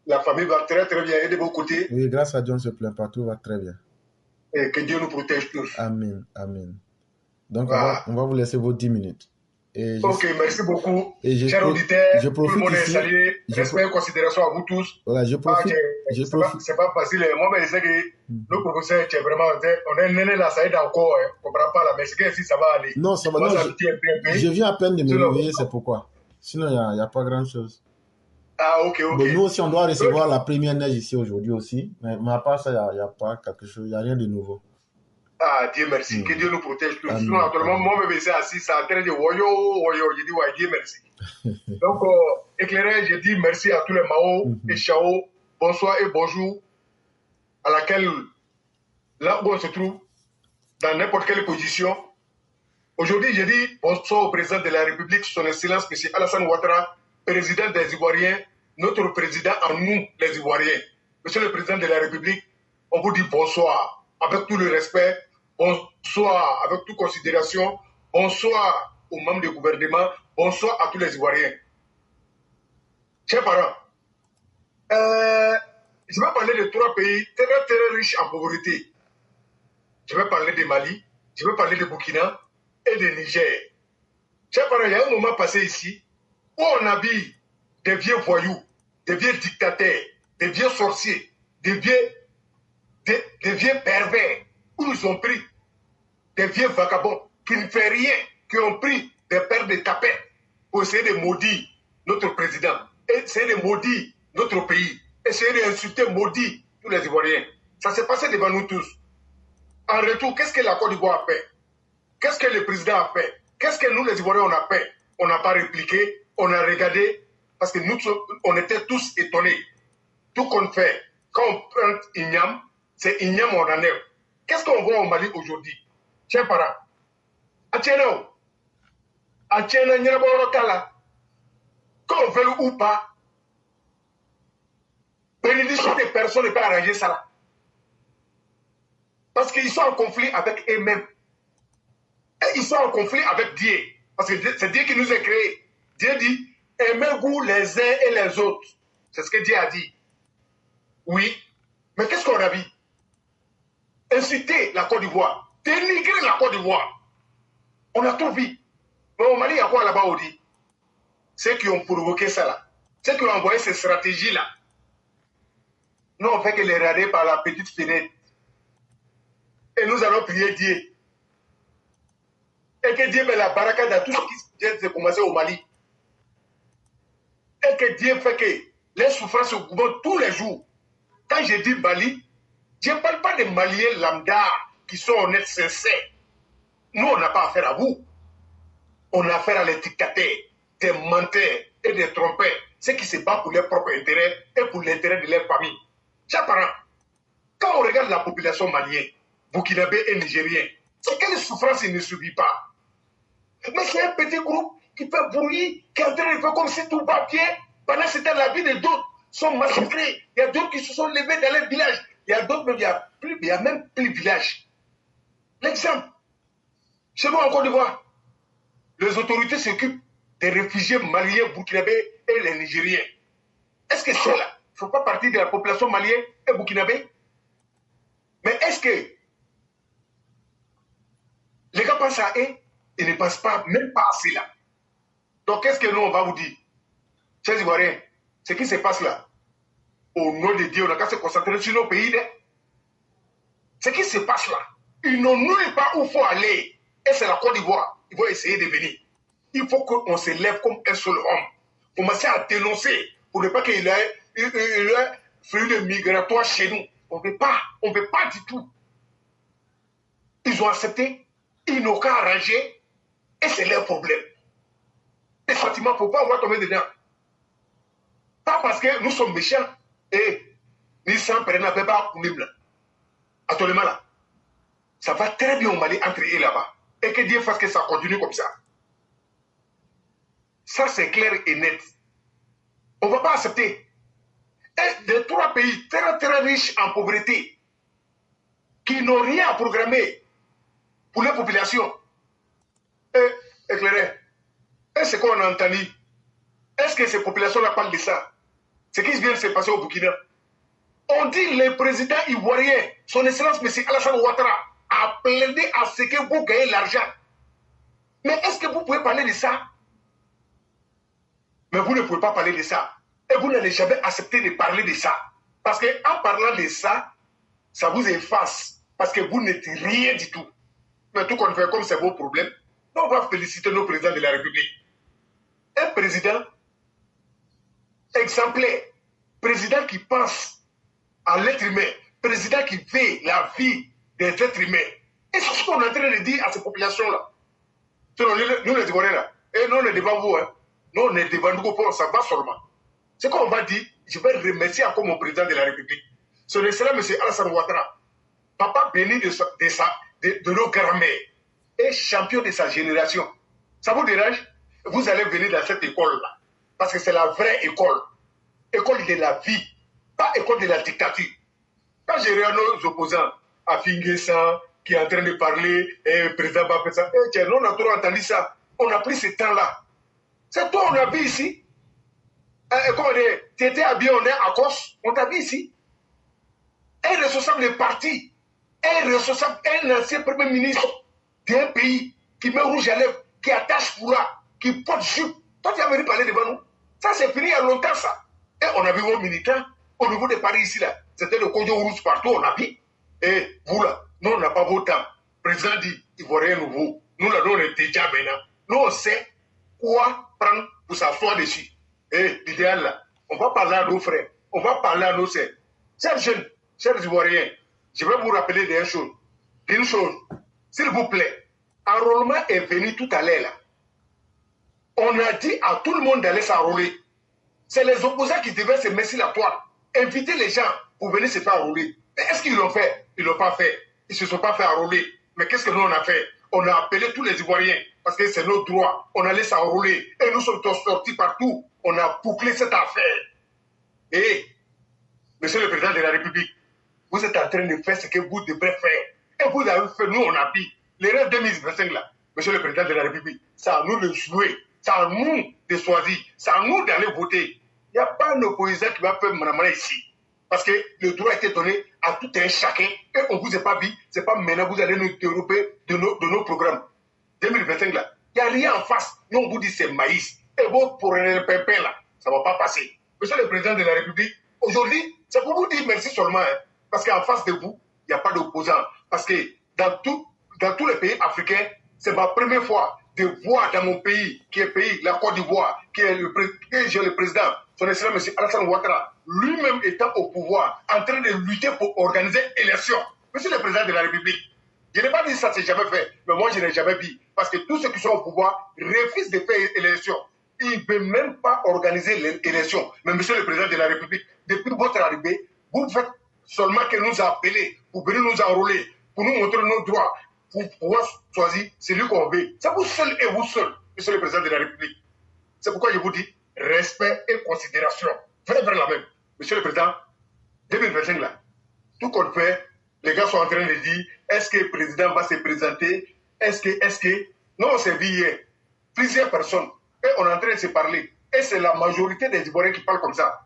S4: La famille va très très bien et de vos côtés?
S1: Oui, grâce à Dieu, on ne se plaint pas, tout va très bien.
S4: Et que Dieu nous protège tous.
S1: Amen, amen. Donc,
S4: Voilà.
S1: on va vous laisser vos 10 minutes. Et
S4: ok, merci beaucoup.
S1: Et
S4: chers auditeurs,
S1: je
S4: tout le monde est salué. Respect et considération à vous tous.
S1: Voilà, je profite.
S4: C'est pas facile. Moi, mais je sais que nos professeurs, c'est vraiment, on est né là, ça aide encore. On ne comprend pas là, mais c'est que si ça va aller.
S1: Non, ça va. Non, je viens à peine de me réveiller, c'est pourquoi. Sinon, il n'y a pas grand-chose.
S4: Ah, ok.
S1: Bon, nous aussi, on doit recevoir la première neige ici aujourd'hui aussi. Mais à part ça, il n'y a pas quelque chose, il n'y a rien de nouveau.
S4: Ah, Dieu merci. Que Dieu nous protège tous. Sinon, actuellement, moi, même, c'est assis, ça en train de woyo. Je dis, ouais, Dieu merci. Donc, éclairé, je dis merci à tous les Mao et Chao. Bonsoir et bonjour. À laquelle, là où on se trouve, dans n'importe quelle position. Aujourd'hui, je dis bonsoir au président de la République, son Excellence, M. Alassane Ouattara, président des Ivoiriens, notre président à nous, les Ivoiriens. Monsieur le président de la République, on vous dit bonsoir. Avec tout le respect, bonsoir avec toute considération, bonsoir aux membres du gouvernement, bonsoir à tous les Ivoiriens. Chers parents, je vais parler de 3 pays très très riches en pauvreté. Je vais parler de Mali, je vais parler de Burkina et de Niger. Chers parents, il y a un moment passé ici où on habille des vieux voyous, des vieux dictateurs, des vieux sorciers, des vieux pervers, où ils ont pris des vieux vagabonds qui ne font rien, qui ont pris des paires de tapettes pour essayer de maudire notre président, essayer de maudire notre pays, essayer d'insulter, maudire tous les Ivoiriens. Ça s'est passé devant nous tous. En retour, qu'est-ce que la Côte d'Ivoire a fait? Qu'est-ce que le président a fait? Qu'est-ce que nous, les Ivoiriens, on a fait? On n'a pas répliqué, on a regardé, parce que nous, on était tous étonnés. Tout qu'on fait, quand on prend Ignam, c'est Ignam on enlève. Qu'est-ce qu'on voit au Mali aujourd'hui? Chers parents, quand on veut ou pas, bénédiction des personnes ne peut arranger ça là. Parce qu'ils sont en conflit avec eux-mêmes. Et ils sont en conflit avec Dieu. Parce que c'est Dieu qui nous a créés. Dieu dit, aimez-vous les uns et les autres. C'est ce que Dieu a dit. Oui. Mais qu'est-ce qu'on a vu? Inciter la Côte d'Ivoire. Dénigrer la Côte d'Ivoire. On a tout vu. Mais au Mali, il y a quoi là-bas, on dit? Ceux qui ont provoqué ça là. Ceux qui ont envoyé ces stratégies-là. Nous, on fait que les regarder par la petite fenêtre. Et nous allons prier Dieu. Et que Dieu met la baraka dans tout ce qui vient de commencer au Mali. Et que Dieu fait que les souffrances augmentent tous les jours. Quand je dis Mali, je ne parle pas des Maliens lambda qui sont honnêtes, sincères. Nous, on n'a pas affaire à vous. On a affaire à les dictateurs, des menteurs et des trompeurs. Ceux qui se battent pour leur propre intérêt et pour l'intérêt de leur famille. Chers parents, quand on regarde la population malienne, burkinabé et nigérien, c'est quelle souffrance ils ne subissent pas. Mais c'est un petit groupe qui fait bruit, qui est en train de faire comme si tout va bien. Pendant ce temps, la vie de d'autres sont massacrés. Il y a d'autres qui se sont levés dans les villages. Il y a d'autres, il y a même plus de villages. L'exemple, chez nous en Côte d'Ivoire, les autorités s'occupent des réfugiés maliens, burkinabés et les Nigériens. Est-ce que c'est là? Il ne faut pas partir de la population malienne et burkinabé? Mais est-ce que les gars pensent à eux? Ils ne pensent pas, même pas assez là. Donc qu'est-ce que nous on va vous dire? Chers Ivoiriens, ce qui se passe là, au nom de Dieu, on n'a qu'à se concentrer sur nos pays. Ce qui se passe là, ils n'ont nulle part où il faut aller. Et c'est la Côte d'Ivoire. Ils vont essayer de venir. Il faut qu'on se lève comme un seul homme. Commencer à dénoncer pour ne pas qu'il y ait un flux migratoire chez nous. On ne veut pas du tout. Ils ont accepté, ils n'ont qu'à arranger, et c'est leur problème. Les sentiments, il ne faut pas avoir tombé dedans. Pas parce que nous sommes méchants, et nous sommes prêts à faire pas pour nous. Actuellement là, ça va très bien au Mali entre eux là-bas. Et que Dieu fasse que ça continue comme ça. Ça, c'est clair et net. On ne va pas accepter. Et des trois pays très très riches en pauvreté, qui n'ont rien à programmer pour les populations, éclairé. Et ce qu'on a entendu, est-ce que ces populations-là parlent de ça? Ce qui vient de se passer au Burkina. On dit le président ivoirien, son excellence M. Alassane Ouattara, a plaidé à ce que vous gagnez l'argent. Mais est-ce que vous pouvez parler de ça? Mais vous ne pouvez pas parler de ça. Et vous n'allez jamais accepter de parler de ça. Parce qu'en parlant de ça, ça vous efface. Parce que vous n'êtes rien du tout. Mais tout qu'on fait comme c'est vos problèmes, on va féliciter nos présidents de la République. Un président exemplaire, président qui pense à l'être humain, président qui fait la vie des êtres humains. Et c'est ce qu'on est en train de dire à ces populations-là. Nous les Ivoiriens là, et nous on est devant vous, hein. Nous on est devant nous, pour ça va seulement. C'est qu'on va dire, je vais remercier encore mon président de la République. Son excellence M. Alassane Ouattara, papa béni de nos grands-mères, et champion de sa génération. Ça vous dérange? Vous allez venir dans cette école-là. Parce que c'est la vraie école. École de la vie, pas école de la dictature. Quand j'ai regarde nos opposants, à Finguessan, qui est en train de parler, et le président va faire ça, tiens, nous on a trop entendu ça. On a pris ce temps-là. C'est toi, on a vu ici. Comment dire, tu étais habillé, on est à Corse, on t'a vu ici. Un responsable de parti, un ancien premier ministre d'un pays qui met rouge à lèvres, qui attache foulard, qui porte jupe. Toi, tu as venu parler devant nous. Ça, c'est fini il y a longtemps, ça. Et on a vu vos militants au niveau de Paris ici, là. C'était le Congo rouge partout, on a vu. Et vous, là, nous, on n'a pas vos temps. Le président dit, il ne voit rien nouveau. Nous, là, nous, on est déjà maintenant. Nous, on sait quoi prendre pour s'asseoir dessus. Et l'idéal, là, on va parler à nos frères, on va parler à nos sœurs. Chers jeunes, chers Ivoiriens, je vais vous rappeler d'une chose. S'il vous plaît, enrôlement est venu tout à l'heure là. On a dit à tout le monde d'aller s'enrôler. C'est les opposants qui devaient se mettre sur la toile, inviter les gens pour venir se faire enrôler. Est-ce qu'ils l'ont fait? Ils ne l'ont pas fait. Ils ne se sont pas fait enrôler. Mais qu'est-ce que nous on a fait? On a appelé tous les Ivoiriens, parce que c'est notre droit. On allait s'enrôler. Et nous sommes tous sortis partout. On a bouclé cette affaire. Et, Monsieur le Président de la République, vous êtes en train de faire ce que vous devrez faire. Et vous avez fait, nous on a dit, les rêves 2025 là, Monsieur le Président de la République, c'est à nous de jouer. C'est à nous de choisir. C'est à nous d'aller voter. Il n'y a pas un opposant qui va faire manamana ici. Parce que le droit a été donné à tout un chacun. Et on ne vous a pas dit, ce n'est pas maintenant que vous allez nous dérober de nos programmes. 2025 là, il n'y a rien en face. Nous on vous dit c'est maïs. Et vous, pour le pépin là, ça ne va pas passer. Monsieur le Président de la République, aujourd'hui, c'est pour vous dire merci seulement. Hein, parce qu'en face de vous, il n'y a pas d'opposant. Parce que dans tous les pays africains, c'est ma première fois de voir dans mon pays, qui est pays, la Côte d'Ivoire, j'ai le président, son excellence M. Alassane Ouattara, lui-même étant au pouvoir, en train de lutter pour organiser l'élection. Monsieur le Président de la République, je n'ai pas dit ça, c'est jamais fait, mais moi je n'ai jamais vu. Parce que tous ceux qui sont au pouvoir refusent de faire l'élection. Ils ne veulent même pas organiser l'élection. Mais Monsieur le Président de la République, depuis votre arrivée, vous faites seulement que nous appeler pour venir nous enrôler, pour nous montrer nos droits, pour pouvoir choisir celui qu'on veut. C'est vous seul et vous seul, Monsieur le Président de la République. C'est pourquoi je vous dis respect et considération. Faites vers la même. Monsieur le Président, 2025 là, tout qu'on fait, les gars sont en train de dire, est-ce que le président va se présenter? Est-ce que... Non, on s'est vu hier. Plusieurs personnes. Et on est en train de se parler. Et c'est la majorité des Ivoiriens qui parlent comme ça.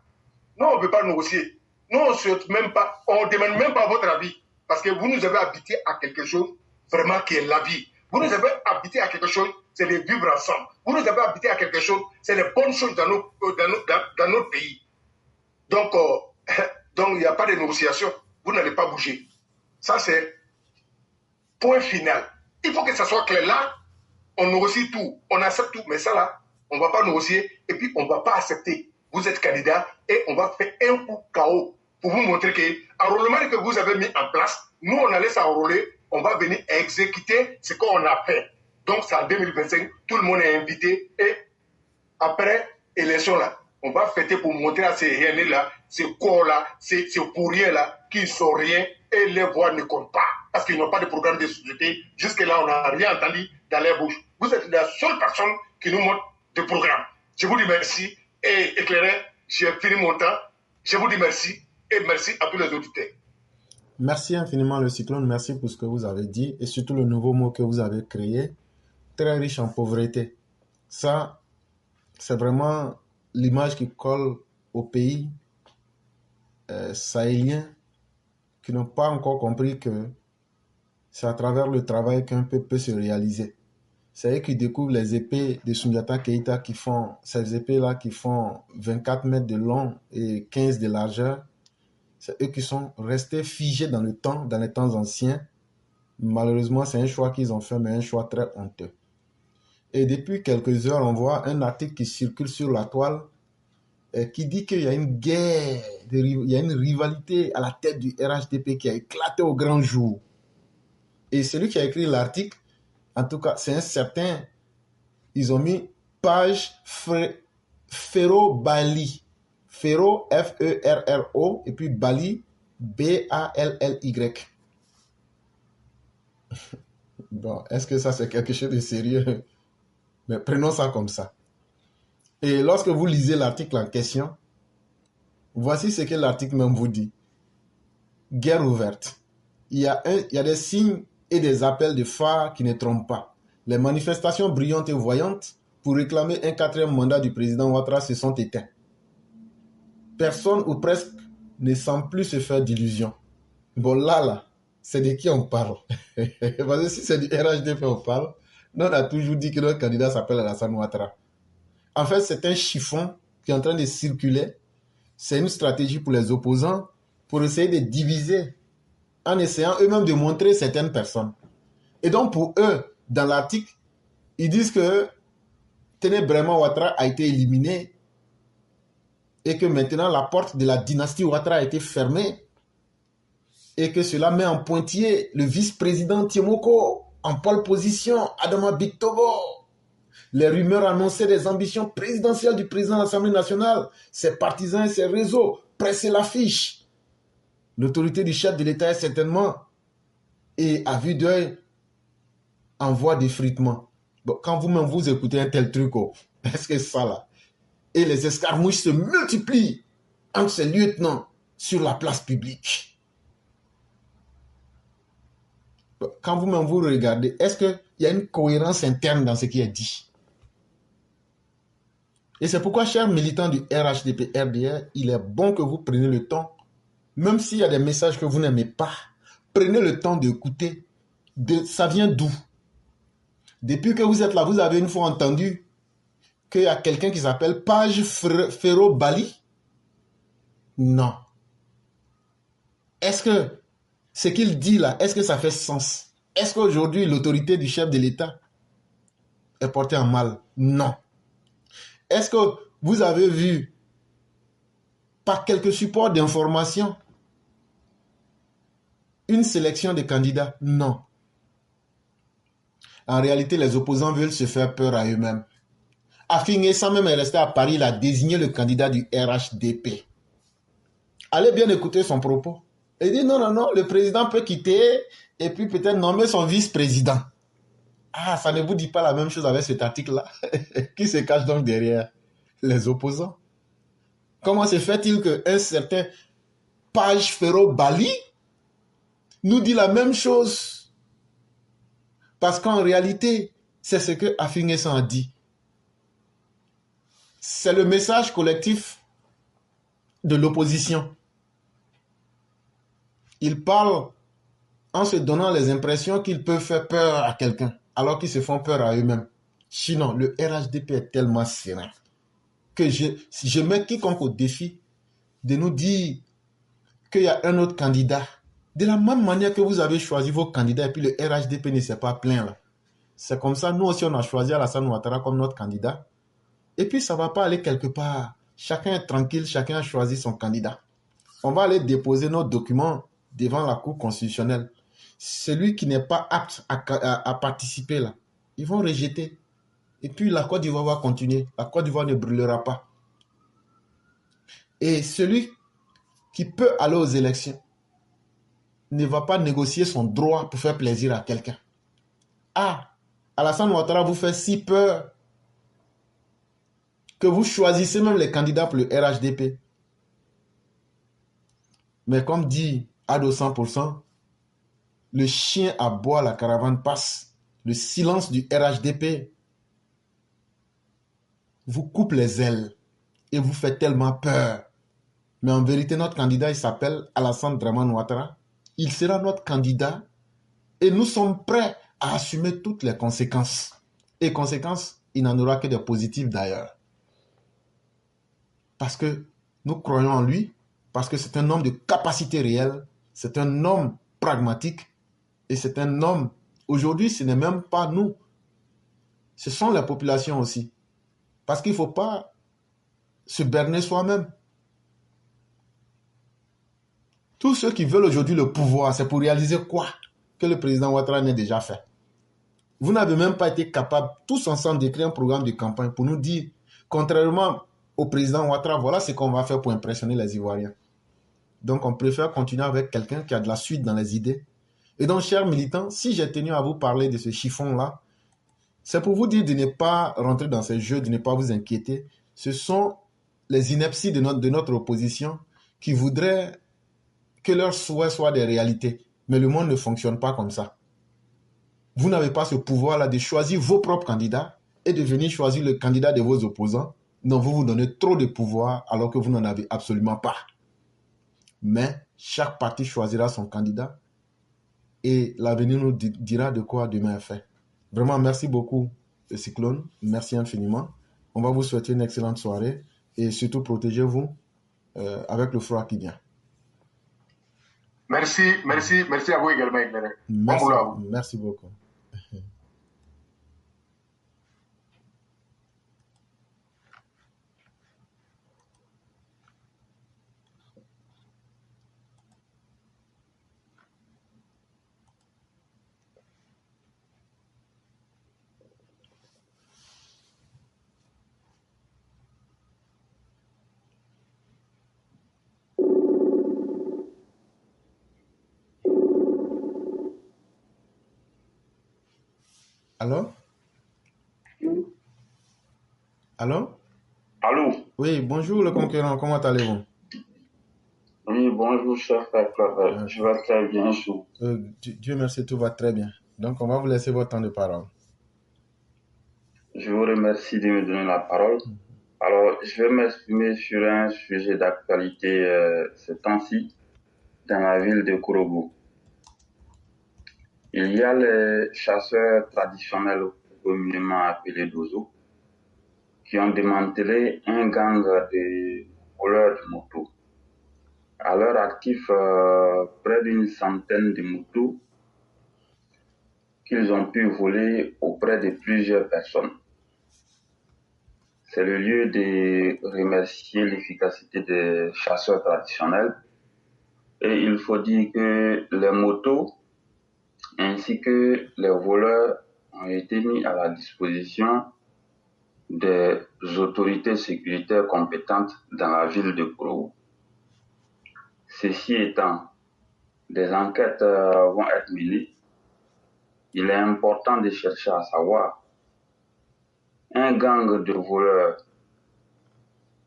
S4: Non, on ne peut pas négocier. Non, on ne demande même pas votre avis. Parce que vous nous avez habitués à quelque chose vraiment qui est la vie. Vous nous avez habitués à quelque chose, c'est de vivre ensemble. Vous nous avez habitués à quelque chose, c'est les bonnes choses dans notre pays. Donc, il n'y a pas de négociation. Vous n'allez pas bouger. Ça, c'est point final. Il faut que ça soit clair. Là, on négocie tout, on accepte tout. Mais ça, là, on ne va pas négocier et puis on ne va pas accepter. Vous êtes candidat et on va faire un coup KO pour vous montrer que l'enrôlement que vous avez mis en place, nous, on allait s'enrôler, on va venir exécuter ce qu'on a fait. Donc, c'est en 2025, tout le monde est invité et après l'élection, là, on va fêter pour montrer à ces haineux-là, ces corps-là, ces pourriers-là, qui ne sont rien et les voix ne comptent pas. Parce qu'ils n'ont pas de programme de société. Jusque-là, on n'a rien entendu dans leur bouche. Vous êtes la seule personne qui nous montre de programme. Je vous dis merci et éclairé, j'ai fini mon temps. Je vous dis merci et merci à tous les auditeurs.
S1: Merci infiniment le Cyclone, merci pour ce que vous avez dit et surtout le nouveau mot que vous avez créé, très riche en pauvreté. Ça, c'est vraiment l'image qui colle aux pays sahéliens qui n'ont pas encore compris que c'est à travers le travail qu'un peuple peut se réaliser. C'est eux qui découvrent les épées de Soundiata Keïta qui font, ces épées-là qui font 24 mètres de long et 15 de largeur. C'est eux qui sont restés figés dans le temps, dans les temps anciens. Malheureusement, c'est un choix qu'ils ont fait, mais un choix très honteux. Et depuis quelques heures, on voit un article qui circule sur la toile qui dit qu'il y a une guerre, il y a une rivalité à la tête du RHDP qui a éclaté au grand jour. Et celui qui a écrit l'article, en tout cas, c'est un certain, ils ont mis page Ferro Bali. Ferro, F-E-R-R-O, et puis Bali, B-A-L-L-Y. Bon, est-ce que ça c'est quelque chose de sérieux? Mais prenons ça comme ça. Et lorsque vous lisez l'article en question, voici ce que l'article même vous dit. Guerre ouverte. Il y a des signes et des appels de phare qui ne trompent pas. Les manifestations brillantes et voyantes pour réclamer un 4e mandat du président Ouattara se sont éteintes. Personne ou presque ne semble plus se faire d'illusions. Bon là, c'est de qui on parle? Parce que si c'est du RHDP on parle, nous on a toujours dit que notre candidat s'appelle Alassane Ouattara. En fait, c'est un chiffon qui est en train de circuler. C'est une stratégie pour les opposants pour essayer de diviser en essayant eux-mêmes de montrer certaines personnes. Et donc pour eux, dans l'article, ils disent que Ténébrement Ouattara a été éliminé et que maintenant la porte de la dynastie Ouattara a été fermée. et que cela met en pointillé le vice-président Tiemoko en pole position, Adama Bictogo. Les rumeurs annonçaient des ambitions présidentielles du président de l'Assemblée nationale. Ses partisans et ses réseaux pressaient l'affiche. L'autorité du chef de l'État est certainement, et à vue d'œil, en voie d'effritement. Bon, quand vous-même vous écoutez un tel truc, oh, est-ce que c'est ça là? Et les escarmouches se multiplient entre ces lieutenants sur la place publique. Bon, quand vous-même vous regardez, est-ce qu'il y a une cohérence interne dans ce qui est dit? Et c'est pourquoi, chers militants du RHDP-RDR, il est bon que vous preniez le temps, même s'il y a des messages que vous n'aimez pas, prenez le temps d'écouter. Ça vient d'où? Depuis que vous êtes là, vous avez une fois entendu qu'il y a quelqu'un qui s'appelle Page Ferro Bali? Non. Est-ce que ce qu'il dit là, est-ce que ça fait sens? Est-ce qu'aujourd'hui, l'autorité du chef de l'État est portée en mal? Non. Est-ce que vous avez vu par quelques supports d'information une sélection de candidats? Non. En réalité, les opposants veulent se faire peur à eux-mêmes. Afin sans même rester à Paris, il a désigné le candidat du RHDP. Allez bien écouter son propos. Il dit non, le président peut quitter et puis peut-être nommer son vice-président. Ah, ça ne vous dit pas la même chose avec cet article-là? Qui se cache donc derrière les opposants? Comment se fait-il qu'un certain Page Ferro Bali nous dit la même chose? Parce qu'en réalité, c'est ce que Afingesan a dit. C'est le message collectif de l'opposition. Il parle en se donnant les impressions qu'ils peuvent faire peur à quelqu'un, alors qu'ils se font peur à eux-mêmes. Sinon, le RHDP est tellement serein que je mets quiconque au défi de nous dire qu'il y a un autre candidat. De la même manière que vous avez choisi vos candidats et puis le RHDP ne s'est pas plaint. C'est comme ça, nous aussi on a choisi Alassane Ouattara comme notre candidat. Et puis ça ne va pas aller quelque part. Chacun est tranquille, chacun a choisi son candidat. On va aller déposer nos documents devant la Cour constitutionnelle. Celui qui n'est pas apte à participer là, ils vont rejeter. Et puis la Côte d'Ivoire va continuer. La Côte d'Ivoire ne brûlera pas. Et celui qui peut aller aux élections ne va pas négocier son droit pour faire plaisir à quelqu'un. Ah, Alassane Ouattara vous fait si peur que vous choisissez même les candidats pour le RHDP. Mais comme dit Ado 100%, le chien aboie, la caravane passe. Le silence du RHDP vous coupe les ailes et vous fait tellement peur. Mais en vérité, notre candidat, il s'appelle Alassane Draman Ouattara. Il sera notre candidat et nous sommes prêts à assumer toutes les conséquences. Et conséquences, il n'en aura que des positives d'ailleurs. Parce que nous croyons en lui, parce que c'est un homme de capacité réelle, c'est un homme pragmatique et c'est un homme, aujourd'hui, ce n'est même pas nous, ce sont les populations aussi. Parce qu'il ne faut pas se berner soi-même. Tous ceux qui veulent aujourd'hui le pouvoir, c'est pour réaliser quoi que le président Ouattara n'a déjà fait. Vous n'avez même pas été capable, tous ensemble, d'écrire un programme de campagne pour nous dire, contrairement au président Ouattara, voilà ce qu'on va faire pour impressionner les Ivoiriens. Donc, on préfère continuer avec quelqu'un qui a de la suite dans les idées. Et donc, chers militants, si j'ai tenu à vous parler de ce chiffon-là, c'est pour vous dire de ne pas rentrer dans ces jeux, de ne pas vous inquiéter. Ce sont les inepties de notre opposition qui voudraient que leurs souhaits soient des réalités. Mais le monde ne fonctionne pas comme ça. Vous n'avez pas ce pouvoir-là de choisir vos propres candidats et de venir choisir le candidat de vos opposants. Non, vous vous donnez trop de pouvoir alors que vous n'en avez absolument pas. Mais chaque parti choisira son candidat et l'avenir nous dira de quoi demain est fait. Vraiment, merci beaucoup, le Cyclone. Merci infiniment. On va vous souhaiter une excellente soirée et surtout protégez-vous avec le froid qui vient.
S4: Merci à vous également, Éclairé.
S1: Merci,
S4: bon boulot à vous.
S1: Merci beaucoup. Allô? Allô?
S2: Allô?
S1: Oui, bonjour le concurrent, comment allez-vous?
S2: Oui, bonjour, cher frère Clavel. Je vais très bien, chou.
S1: Dieu merci, tout va très bien. Donc, on va vous laisser votre temps de parole.
S2: Je vous remercie de me donner la parole. Alors, je vais m'exprimer sur un sujet d'actualité ce temps-ci dans la ville de Kourougou. Il y a les chasseurs traditionnels communément appelés Dozo qui ont démantelé un gang de voleurs de motos. À leur actif, près d'une centaine de motos qu'ils ont pu voler auprès de plusieurs personnes. C'est le lieu de remercier l'efficacité des chasseurs traditionnels. Et il faut dire que les motos ainsi que les voleurs ont été mis à la disposition des autorités sécuritaires compétentes dans la ville de Kourougou. Ceci étant, des enquêtes vont être menées. Il est important de chercher à savoir un gang de voleurs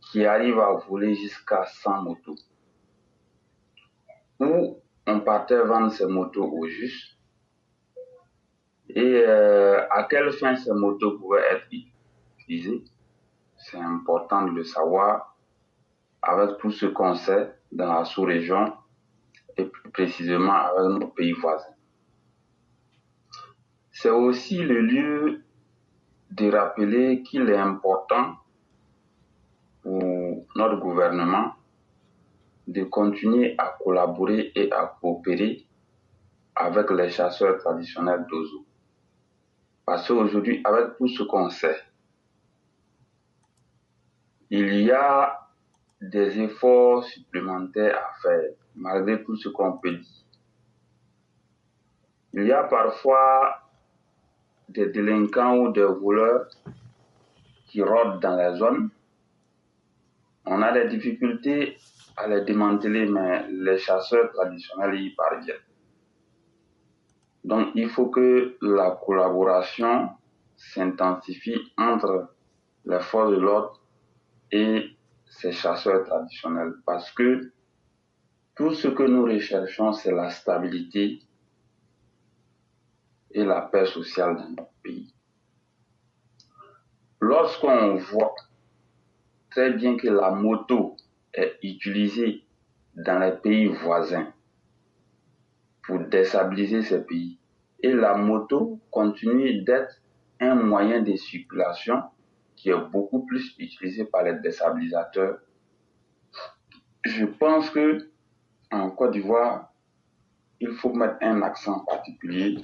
S2: qui arrive à voler jusqu'à 100 motos. Où on partait vendre ces motos au juste et à quelle fin ces motos pouvaient être utilisées. C'est important de le savoir avec tout ce qu'on sait dans la sous-région et plus précisément avec nos pays voisins. C'est aussi le lieu de rappeler qu'il est important pour notre gouvernement de continuer à collaborer et à coopérer avec les chasseurs traditionnels d'Ozo. Parce qu'aujourd'hui, avec tout ce qu'on sait, il y a des efforts supplémentaires à faire, malgré tout ce qu'on peut dire. Il y a parfois des délinquants ou des voleurs qui rôdent dans la zone. On a des difficultés à les démanteler, mais les chasseurs traditionnels y parviennent. Donc, il faut que la collaboration s'intensifie entre les forces de l'ordre et ces chasseurs traditionnels, parce que tout ce que nous recherchons, c'est la stabilité et la paix sociale dans notre pays. Lorsqu'on voit très bien que la moto est utilisée dans les pays voisins pour déstabiliser ces pays, et la moto continue d'être un moyen de circulation qui est beaucoup plus utilisé par les déstabilisateurs, je pense que en Côte d'Ivoire, il faut mettre un accent particulier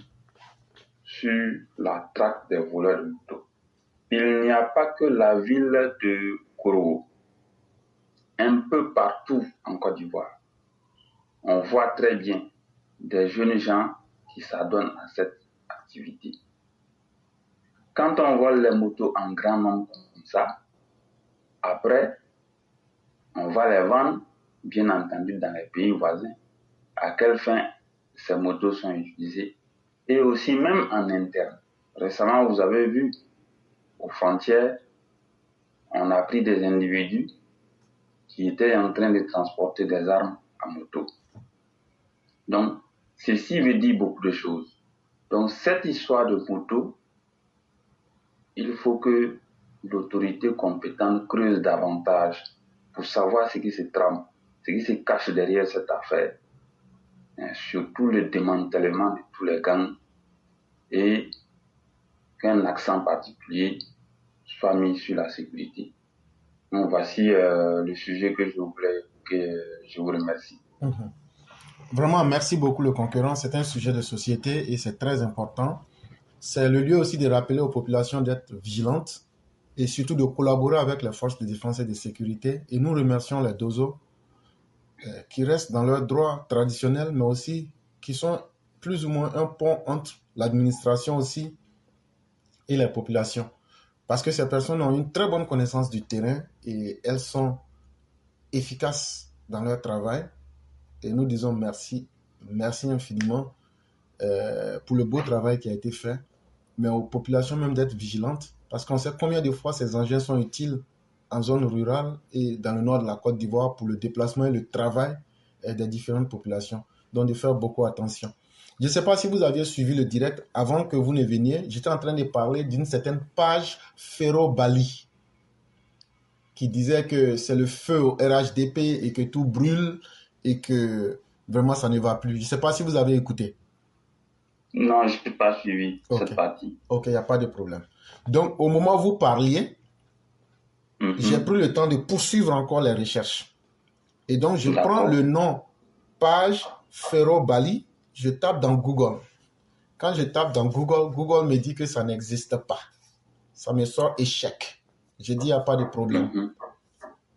S2: sur la traque des voleurs de moto. Il n'y a pas que la ville de Kourougou. Un peu partout en Côte d'Ivoire, on voit très bien des jeunes gens qui s'adonnent à cette activité. Quand on vole les motos en grand nombre comme ça, après, on va les vendre, bien entendu, dans les pays voisins. À quelle fin ces motos sont utilisées? Et aussi même en interne. Récemment, vous avez vu, aux frontières, on a pris des individus qui étaient en train de transporter des armes à moto. Donc, ceci veut dire beaucoup de choses. Donc, cette histoire de moto, il faut que l'autorité compétente creuse davantage pour savoir ce qui se trame, ce qui se cache derrière cette affaire. Et surtout le démantèlement de tous les gangs et qu'un accent particulier soit mis sur la sécurité. Donc, voici le sujet que je vous remercie.
S1: Vraiment, merci beaucoup le concurrent. C'est un sujet de société et c'est très important. C'est le lieu aussi de rappeler aux populations d'être vigilantes et surtout de collaborer avec les forces de défense et de sécurité. Et nous remercions les Dozo qui restent dans leurs droits traditionnels, mais aussi qui sont plus ou moins un pont entre l'administration aussi et les populations. Parce que ces personnes ont une très bonne connaissance du terrain et elles sont efficaces dans leur travail. Et nous disons merci infiniment pour le beau travail qui a été fait. mais aux populations même d'être vigilantes, parce qu'on sait combien de fois ces engins sont utiles en zone rurale et dans le nord de la Côte d'Ivoire pour le déplacement et le travail des différentes populations. Donc, de faire beaucoup attention. Je ne sais pas si vous aviez suivi le direct avant que vous ne veniez. J'étais en train de parler d'une certaine page Ferro Bali qui disait que c'est le feu au RHDP et que tout brûle et que vraiment ça ne va plus. Je ne sais pas si vous avez écouté.
S5: Non, je n'ai pas suivi cette partie.
S1: Ok, il n'y a pas de problème. Donc, au moment où vous parliez, j'ai pris le temps de poursuivre encore les recherches. Et donc, je prends le nom page Ferro Bali, je tape dans Google. Quand je tape dans Google, Google me dit que ça n'existe pas. Ça me sort échec. Je dis, il n'y a pas de problème.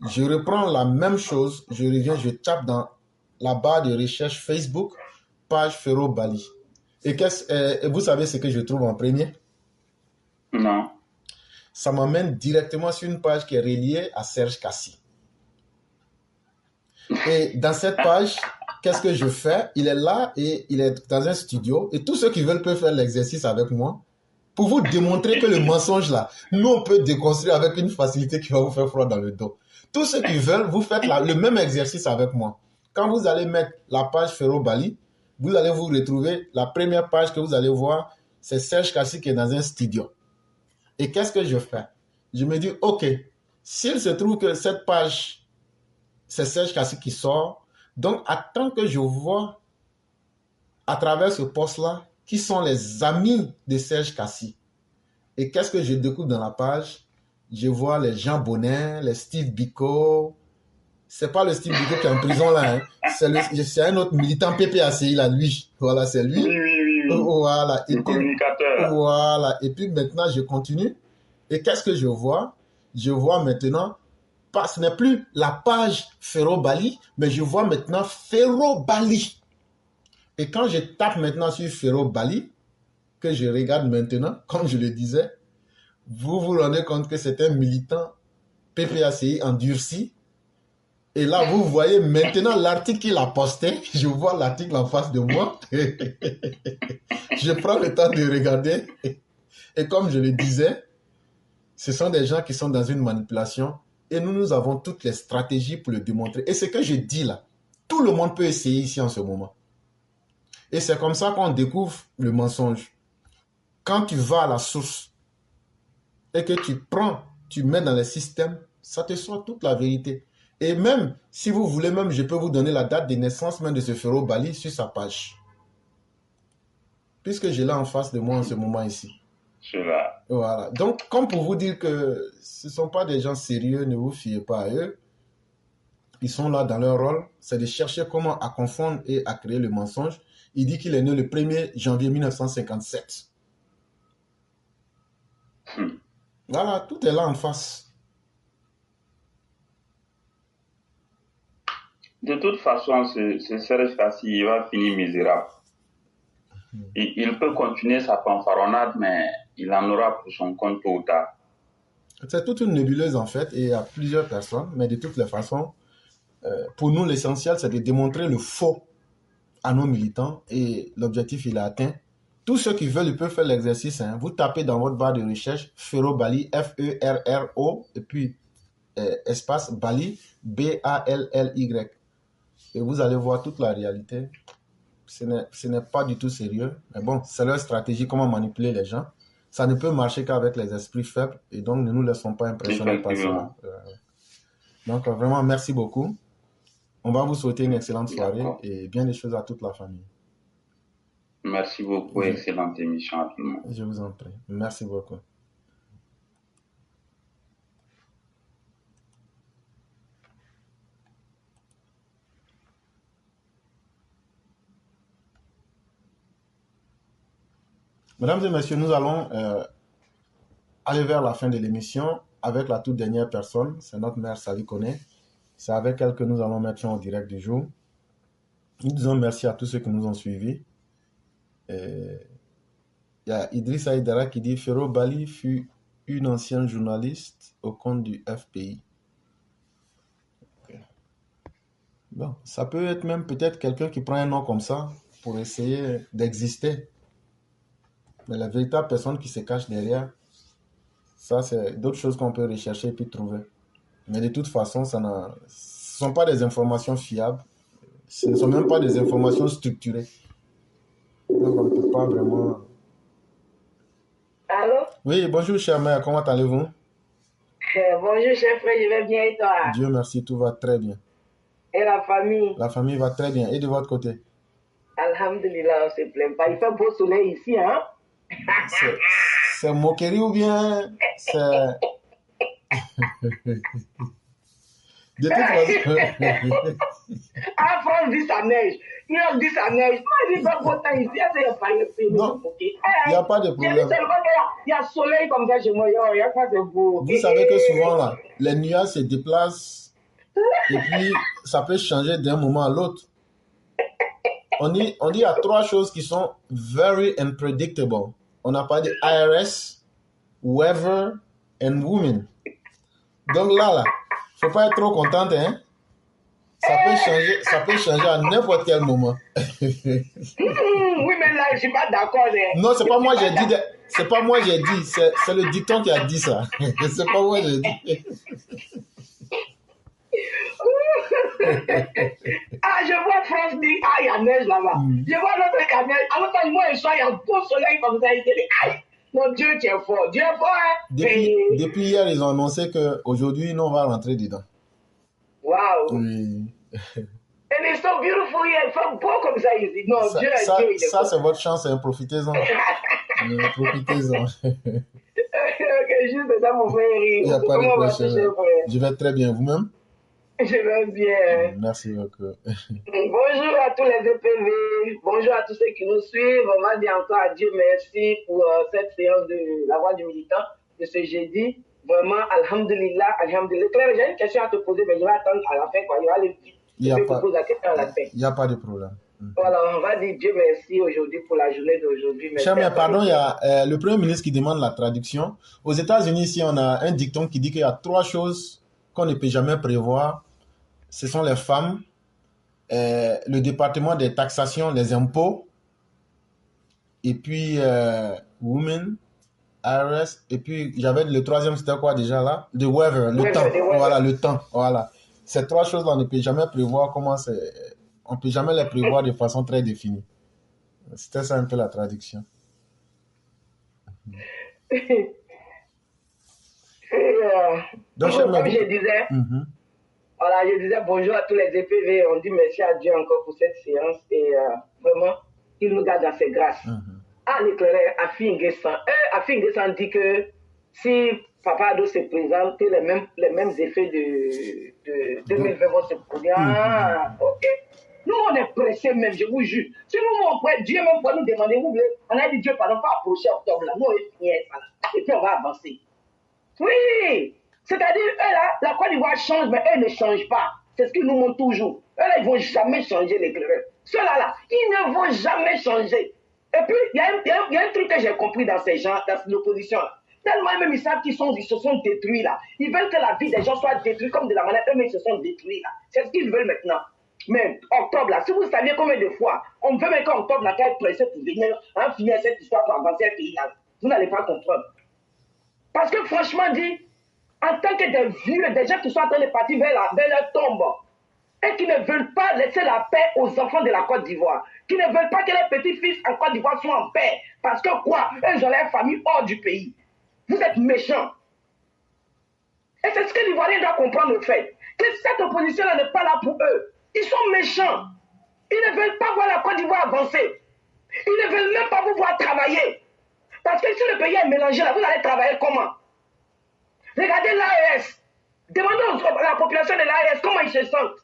S1: Je reprends la même chose, je reviens, je tape dans la barre de recherche Facebook, page Ferro Bali. Et vous savez ce que je trouve en premier?
S5: Non.
S1: Ça m'amène directement sur une page qui est reliée à Serge Kassi. Et dans cette page, qu'est-ce que je fais? Il est là et il est dans un studio. Et tous ceux qui veulent peuvent faire l'exercice avec moi pour vous démontrer que le mensonge là, nous on peut déconstruire avec une facilité qui va vous faire froid dans le dos. Tous ceux qui veulent, vous faites le même exercice avec moi. Quand vous allez mettre la page Ferro Bali, vous allez vous retrouver, la première page que vous allez voir, c'est Serge Kassi qui est dans un studio. Et qu'est-ce que je fais? Je me dis, ok, s'il se trouve que cette page, c'est Serge Kassi qui sort, donc attends que je vois à travers ce poste-là, qui sont les amis de Serge Kassi. Et qu'est-ce que je découvre dans la page? Je vois les Jean Bonnet, les Steve Biko. C'est pas le Steve Biko qui est en prison là, hein. C'est un autre militant PPACI là, lui. Voilà, c'est lui.
S5: Oui.
S1: Voilà.
S5: Le communicateur.
S1: Voilà. Et puis maintenant, je continue. Et qu'est-ce que je vois? Je vois maintenant, ce n'est plus la page Ferro Bali, mais je vois maintenant Ferro Bali. Et quand je tape maintenant sur Ferro Bali, que je regarde maintenant, comme je le disais, vous vous rendez compte que c'est un militant PPACI endurci. Et là, vous voyez maintenant l'article qu'il a posté. Je vois l'article en face de moi. Je prends le temps de regarder. Et comme je le disais, ce sont des gens qui sont dans une manipulation. Et nous avons toutes les stratégies pour le démontrer. Et ce que je dis là, tout le monde peut essayer ici en ce moment. Et c'est comme ça qu'on découvre le mensonge. Quand tu vas à la source et que tu mets dans le système, ça te sort toute la vérité. Et même, si vous voulez, même, je peux vous donner la date de naissance même de ce Ferro Bali sur sa page. Puisque je l'ai en face de moi en ce moment ici.
S5: Cela.
S1: Voilà. Donc, comme pour vous dire que ce ne sont pas des gens sérieux, ne vous fiez pas à eux. Ils sont là dans leur rôle, c'est de chercher comment à confondre et à créer le mensonge. Il dit qu'il est né le 1er janvier 1957. Voilà, tout est là en face.
S5: De toute façon, ce Serge Kassi, il va finir misérable. Il peut continuer sa fanfaronnade, mais il en aura pour son compte tôt ou tard.
S1: C'est toute une nébuleuse en fait, et il y a plusieurs personnes, mais de toutes les façons, pour nous, l'essentiel, c'est de démontrer le faux à nos militants, et l'objectif, il est atteint. Tous ceux qui veulent, ils peuvent faire l'exercice. Hein. Vous tapez dans votre barre de recherche Ferro Bali, F-E-R-R-O, et puis espace Bali, B-A-L-L-Y. Et vous allez voir toute la réalité. Ce n'est pas du tout sérieux. Mais bon, c'est leur stratégie, comment manipuler les gens. Ça ne peut marcher qu'avec les esprits faibles. Et donc, ne nous laissons pas impressionner par cela. Donc, vraiment, merci beaucoup. On va vous souhaiter une excellente soirée et bien des choses à toute la famille.
S5: Merci beaucoup. Excellente émission à tout le monde.
S1: Je vous en prie. Merci beaucoup. Mesdames et messieurs, nous allons aller vers la fin de l'émission avec la toute dernière personne. C'est notre mère Sali Koné. C'est avec elle que nous allons mettre fin au direct du jour. Nous disons merci à tous ceux qui nous ont suivis. Il y a Idriss Aïdara qui dit « Ferro Bali fut une ancienne journaliste au compte du FPI. Okay. » Bon, ça peut être même peut-être quelqu'un qui prend un nom comme ça pour essayer d'exister. Mais la véritable personne qui se cache derrière, ça, c'est d'autres choses qu'on peut rechercher et puis trouver. Mais de toute façon, ce ne sont pas des informations fiables. Ce ne sont même pas des informations structurées. Donc, on ne peut pas vraiment...
S6: Allô?
S1: Oui, bonjour, chère mère, comment allez-vous?
S6: Bonjour, chef frère, je vais bien et toi?
S1: Dieu merci, tout va très bien.
S6: Et la famille?
S1: La famille va très bien. Et de votre côté?
S6: Alhamdulillah, on se plaint pas. Il fait beau soleil ici, hein?
S1: C'est moquerie ou bien c'est... De toute façon...
S6: En France, dit ça neige. New York dit ça neige. Moi, je dis pas beau temps ici. Est-ce qu'il n'y a pas de problème?
S1: Non, il n'y a pas de
S6: J'ai
S1: problème.
S6: dit seulement qu'il y a soleil comme ça chez moi. Il y a pas de beau.
S1: Vous savez que souvent, là, les nuages se déplacent et puis ça peut changer d'un moment à l'autre. On dit il y a trois choses qui sont very unpredictable. On a parlé IRS, weather and women. Donc là, faut pas être trop contente, hein. Ça peut changer à n'importe quel moment.
S6: Oui, mais là, je suis pas d'accord.
S1: Non, c'est pas moi j'ai dit. C'est pas moi j'ai dit. C'est le dicton qui a dit ça. C'est pas moi j'ai dit.
S6: Ah, je vois France dire, ah, il y a neige là-bas. Je vois l'autre qui a neige. Alors, quand moi, il y a un beau soleil comme ça, il dit, aïe, mon Dieu, tu es fort. Dieu est fort, hein.
S1: Depuis hier, ils ont annoncé qu'aujourd'hui, nous, on va rentrer dedans.
S6: Wow.
S1: Oui.
S6: And it's so beautiful here. Il fait beau comme ça ici. Non, Dieu est Dieu, il est
S1: ça
S6: fort.
S1: c'est votre chance, hein. Profitez-en. Profitez-en.
S6: Ok, juste ça, mon frère.
S1: Il n'y a pas de question. Je vais très bien. Vous-même?
S6: Je vais bien.
S1: Merci beaucoup.
S6: Bonjour à tous les EPV. Bonjour à tous ceux qui nous suivent. On va dire encore à Dieu merci pour cette séance de la voix du militant de ce jeudi. Vraiment, alhamdulillah, alhamdulillah. Claire, j'ai une question à te poser, mais je vais attendre à la fin, quoi. Il va aller vite.
S1: Il n'y a pas de problème.
S6: Voilà, on va dire Dieu merci aujourd'hui pour la journée d'aujourd'hui.
S1: Cher mère, pardon, il y a le Premier ministre qui demande la traduction. Aux États-Unis, ici, on a un dicton qui dit qu'il y a trois choses qu'on ne peut jamais prévoir. Ce sont les femmes, le département des taxations, les impôts, et puis women, IRS, et puis j'avais le troisième, c'était quoi déjà là? The weather, le temps. Voilà, le temps. Voilà. Ces trois choses-là, on ne peut jamais prévoir comment c'est. On ne peut jamais les prévoir de façon très définie. C'était ça un peu la traduction.
S6: Donc, comme je disais, voilà, je disais bonjour à tous les EPV. On dit merci à Dieu encore pour cette séance et vraiment, il nous garde dans ses grâces. Ah, l'éclaireur, Afi Nguessan dit que si Papa Ado se présente, les mêmes effets de 2020 vont se produire. Ah, ok. Nous, on est pressés même, je vous jure. Si nous, on pourrait, Dieu même pour nous demander, vous voulez, on a dit Dieu, pardon, pas approcher octobre là. Nous, on est fini ça là. Et puis, on va avancer. Oui! C'est-à-dire, eux là, la Côte d'Ivoire change, mais eux ne changent pas. C'est ce qu'ils nous montrent toujours. Eux là, ils ne vont jamais changer l'éclaireur. Ceux-là, là, ils ne vont jamais changer. Et puis, il y a un truc que j'ai compris dans ces gens, dans l'opposition là. Tellement même ils savent qu'ils se sont détruits là. Ils veulent que la vie des gens soit détruite comme de la manière eux-mêmes se sont détruits là. C'est ce qu'ils veulent maintenant. Mais octobre là, si vous saviez combien de fois on veut mettre octobre là, quand être pressé pour venir finir cette histoire pour avancer le pays là, vous n'allez pas comprendre. Parce que franchement dit, en tant que des vieux, des gens qui sont en train de partir vers leur tombe, et qui ne veulent pas laisser la paix aux enfants de la Côte d'Ivoire, qui ne veulent pas que les petits-fils en Côte d'Ivoire soient en paix, parce que quoi, eux, ils ont leur famille hors du pays. Vous êtes méchants. Et c'est ce que l'Ivoirien doit comprendre le fait, que cette opposition-là n'est pas là pour eux. Ils sont méchants. Ils ne veulent pas voir la Côte d'Ivoire avancer. Ils ne veulent même pas vous voir travailler. Parce que si le pays est mélangé, là, vous allez travailler comment? Regardez l'AES. Demandez à la population de l'AES comment ils se sentent.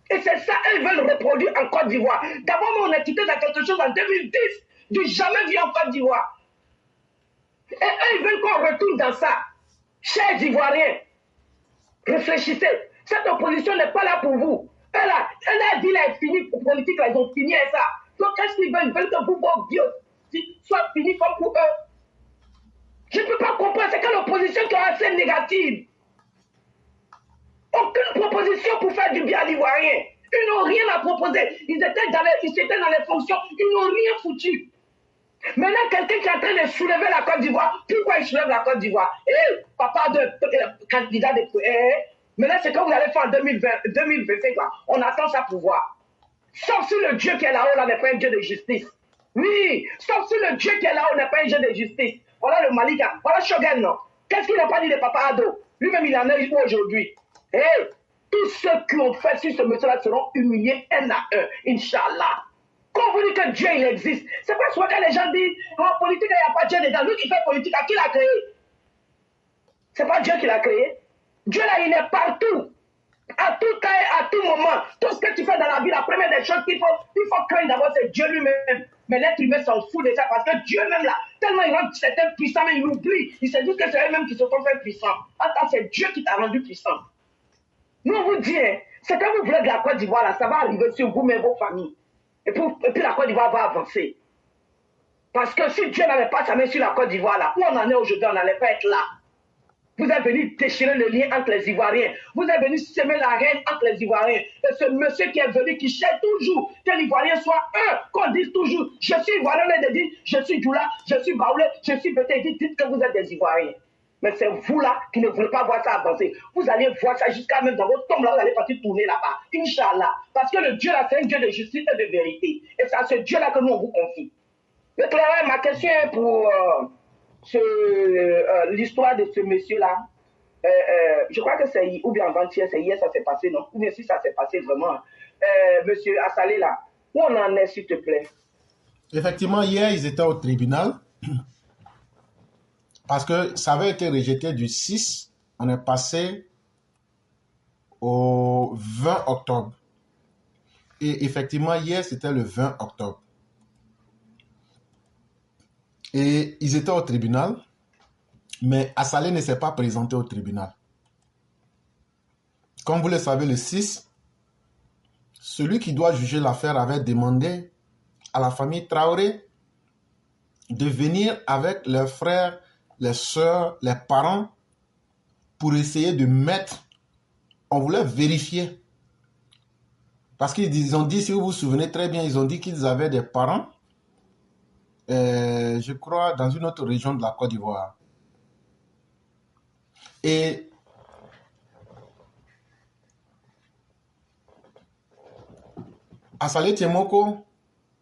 S6: Et c'est ça, elles veulent reproduire en Côte d'Ivoire. D'abord, on a quitté dans quelque chose en 2010, du jamais vu en Côte d'Ivoire. Et eux, ils veulent qu'on retourne dans ça. Chers Ivoiriens, réfléchissez. Cette opposition n'est pas là pour vous. Elle a dit, elle est finie pour politique, là, ils ont fini avec ça. Donc, qu'est-ce qu'ils veulent? Ils veulent que vous, vos vieux, soient finis comme pour eux. Je ne peux pas comprendre, c'est que l'opposition qui est assez négative. Aucune proposition pour faire du bien à l'Ivoirien. Ils n'ont rien à proposer. Ils étaient dans les fonctions, ils n'ont rien foutu. Maintenant, quelqu'un qui est en train de soulever la Côte d'Ivoire, pourquoi il soulève la Côte d'Ivoire? Papa de candidat de... maintenant, c'est que vous allez faire en 2025, là. On attend ça pour voir. Sauf si le Dieu qui est là-haut, là, n'est pas un Dieu de justice. Oui, sauf si le Dieu qui est là-haut n'est pas un Dieu de justice. Voilà le Malika, voilà Shogun, non? Qu'est-ce qu'il n'a pas dit de Papa Ado? Lui-même, il en est aujourd'hui. Tous ceux qui ont fait sur ce monsieur-là seront humiliés un à un, Inch'Allah. Quand vous dites que Dieu, il existe, c'est pas souvent que les gens disent, en politique, il n'y a pas Dieu dedans. Lui qui fait politique, à qui l'a créé? C'est pas Dieu qui l'a créé. Dieu, là, il est partout. À tout temps et à tout moment. Tout ce que tu fais dans la vie, la première des choses qu'il faut craindre d'abord, c'est Dieu lui-même. Mais l'être humain s'en fout de ça parce que Dieu même là, tellement il rend certains puissants, mais il oublie. Il se dit que c'est eux-mêmes qui se sont fait puissants. Attends, c'est Dieu qui t'a rendu puissant. Nous, on vous dit, c'est que vous voulez de la Côte d'Ivoire, là, ça va arriver sur vous, mais vos familles. Et puis la Côte d'Ivoire va avancer. Parce que si Dieu n'avait pas sa main sur la Côte d'Ivoire, là, où on en est aujourd'hui, on n'allait pas être là. Vous êtes venu déchirer le lien entre les Ivoiriens. Vous êtes venu semer la haine entre les Ivoiriens. Et ce monsieur qui est venu, qui cherche toujours que l'Ivoirien soit un, qu'on dise toujours, je suis Ivoirien, mais de dire, je suis Djoula, je suis Baoulé, je suis Bété, dites que vous êtes des Ivoiriens. Mais c'est vous là qui ne voulez pas voir ça avancer. Vous allez voir ça jusqu'à même dans votre tombe là, vous allez partir tourner là-bas. Inch'Allah. Parce que le Dieu là, c'est un Dieu de justice et de vérité. Et c'est à ce Dieu là que nous on vous confie. Mais Claire, ma question est pour l'histoire de ce monsieur-là. Je crois que c'est, ou bien avant-hier, c'est hier ça s'est passé, non? Ou bien si ça s'est passé vraiment. Monsieur Assalé là, où on en est, s'il te plaît?
S1: Effectivement, hier, ils étaient au tribunal. Parce que ça avait été rejeté du 6, on est passé au 20 octobre. Et effectivement, hier, c'était le 20 octobre. Et ils étaient au tribunal, mais Assalé ne s'est pas présenté au tribunal. Comme vous le savez, le 6, celui qui doit juger l'affaire avait demandé à la famille Traoré de venir avec leurs frères, les sœurs, les parents, pour essayer de mettre, on voulait vérifier. Parce qu'ils ont dit, si vous vous souvenez très bien, ils ont dit qu'ils avaient des parents, je crois, dans une autre région de la Côte d'Ivoire. Et Assalé Tiemoko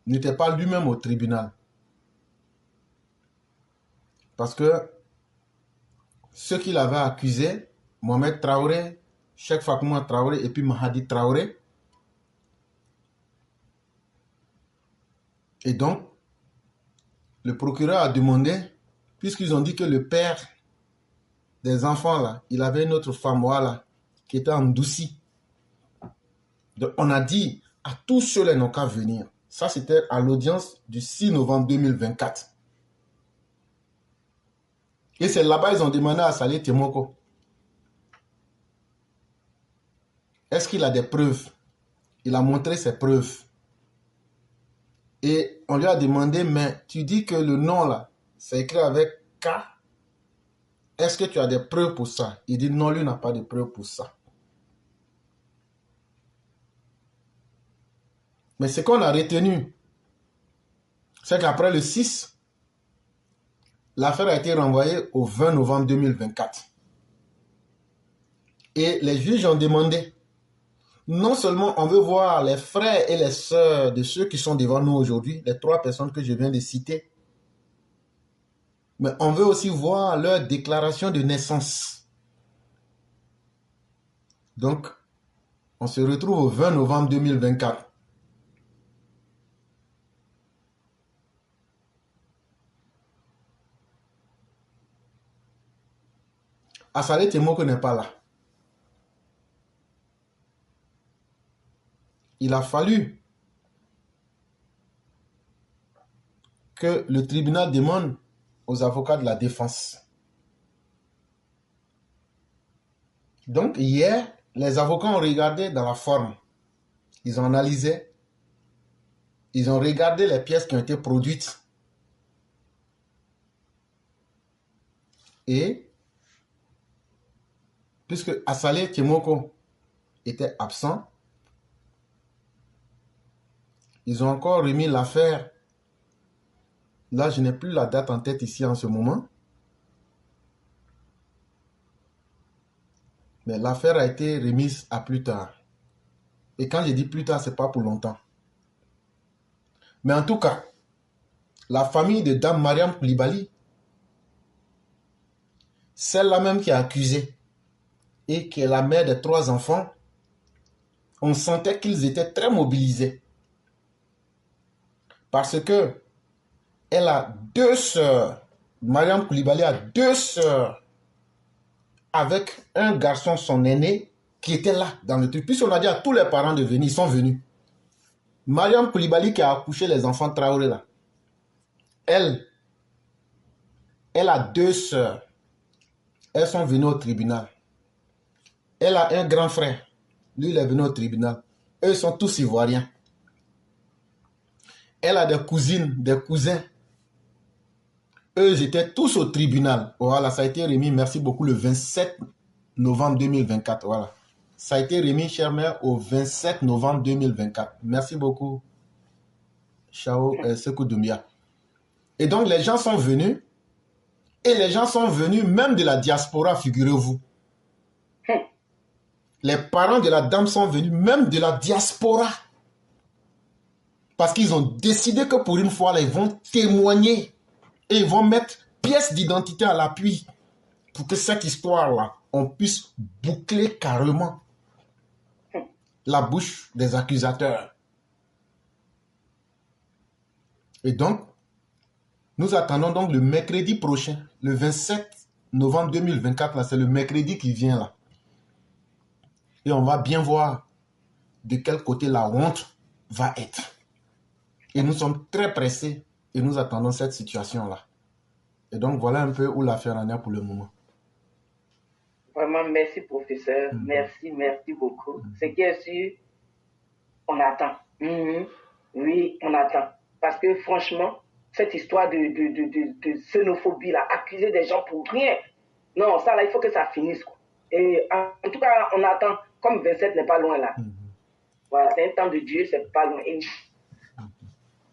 S1: n'était pas lui-même au tribunal. Parce que ceux qu'il avait accusés, Mohamed Traoré, Cheikh Fakouma Traoré et puis Mahadi Traoré. Et donc, le procureur a demandé, puisqu'ils ont dit que le père des enfants, là, il avait une autre femme, voilà, qui était en Doussi. Donc, on a dit à tous ceux-là n'ont qu'à venir. Ça, c'était à l'audience du 6 novembre 2024. Et c'est là-bas ils ont demandé à Assalé Tiemoko. Est-ce qu'il a des preuves? Il a montré ses preuves. Et on lui a demandé, mais tu dis que le nom là, c'est écrit avec K. Est-ce que tu as des preuves pour ça? Il dit non, lui n'a pas de preuves pour ça. Mais ce qu'on a retenu, c'est qu'après le 6, l'affaire a été renvoyée au 20 novembre 2024. Et les juges ont demandé, non seulement on veut voir les frères et les sœurs de ceux qui sont devant nous aujourd'hui, les 3 personnes que je viens de citer, mais on veut aussi voir leur déclaration de naissance. Donc, on se retrouve au 20 novembre 2024. Assalé Tiemoko n'est pas là. Il a fallu que le tribunal demande aux avocats de la défense. Donc hier, les avocats ont regardé dans la forme. Ils ont analysé. Ils ont regardé les pièces qui ont été produites. Et puisque Assalé Tiemoko était absent, ils ont encore remis l'affaire Là, je n'ai plus la date en tête ici en ce moment. Mais l'affaire a été remise à plus tard. Et quand je dis plus tard, ce n'est pas pour longtemps. Mais en tout cas, la famille de Dame Mariam Koulibaly, celle-là même qui est accusée et qui est la mère de 3 enfants, on sentait qu'ils étaient très mobilisés. Parce que elle a 2 sœurs. Mariam Koulibaly a 2 sœurs avec un garçon, son aîné, qui était là dans le truc. Puisqu'on a dit à tous les parents de venir, ils sont venus. Mariam Koulibaly qui a accouché les enfants Traoré là, elle a 2 sœurs. Elles sont venues au tribunal. Elle a un grand frère. Lui, il est venu au tribunal. Eux sont tous ivoiriens. Elle a des cousines, des cousins. Eux étaient tous au tribunal. Voilà, ça a été remis, merci beaucoup, le 27 novembre 2024. Voilà. Ça a été remis, chère mère, au 27 novembre 2024. Merci beaucoup, Chao Sekou Doumbia. Et donc, les gens sont venus. Et les gens sont venus même de la diaspora, figurez-vous. Les parents de la dame sont venus même de la diaspora. Parce qu'ils ont décidé que pour une fois, là, ils vont témoigner. Et ils vont mettre pièce d'identité à l'appui. Pour que cette histoire-là, on puisse boucler carrément la bouche des accusateurs. Et donc, nous attendons donc le mercredi prochain, le 27 novembre 2024, là, c'est le mercredi qui vient là. Et on va bien voir de quel côté la honte va être. Et nous sommes très pressés et nous attendons cette situation-là. Et donc, voilà un peu où l'affaire en est pour le moment.
S6: Vraiment, merci, professeur. Merci beaucoup. Ce qui est sûr, on attend. Oui, on attend. Parce que franchement, cette histoire de xénophobie, là, accuser des gens pour rien. Non, ça, là, il faut que ça finisse. Quoi. Et en tout cas, on attend. Comme 27 n'est pas loin, là. Voilà, c'est un temps de Dieu, c'est pas loin.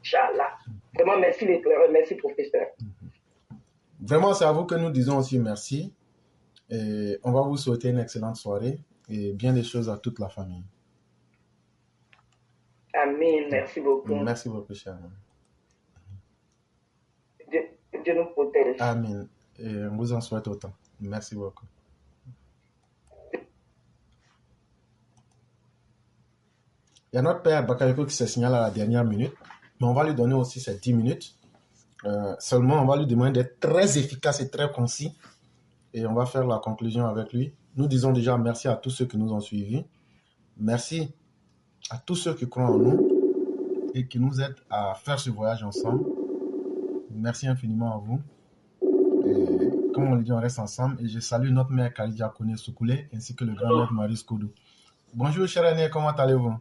S6: Inch'Allah. Vraiment, merci, merci, professeur.
S1: Vraiment, c'est à vous que nous disons aussi merci. Et on va vous souhaiter une excellente soirée et bien des choses à toute la famille.
S6: Amen. Merci beaucoup.
S1: Merci beaucoup, cher.
S6: Dieu nous protège.
S1: Amen. Et on vous en souhaite autant. Merci beaucoup. Il y a notre père Bakayoko qui se signale à la dernière minute, mais on va lui donner aussi ces 10 minutes. Seulement, on va lui demander d'être très efficace et très concis. Et on va faire la conclusion avec lui. Nous disons déjà merci à tous ceux qui nous ont suivis. Merci à tous ceux qui croient en nous et qui nous aident à faire ce voyage ensemble. Merci infiniment à vous. Et comme on le dit, on reste ensemble. Et je salue notre mère Khalidja Kone Soukoulé ainsi que le grand maître Maurice Koudou. Bonjour, cher aîné, comment allez-vous?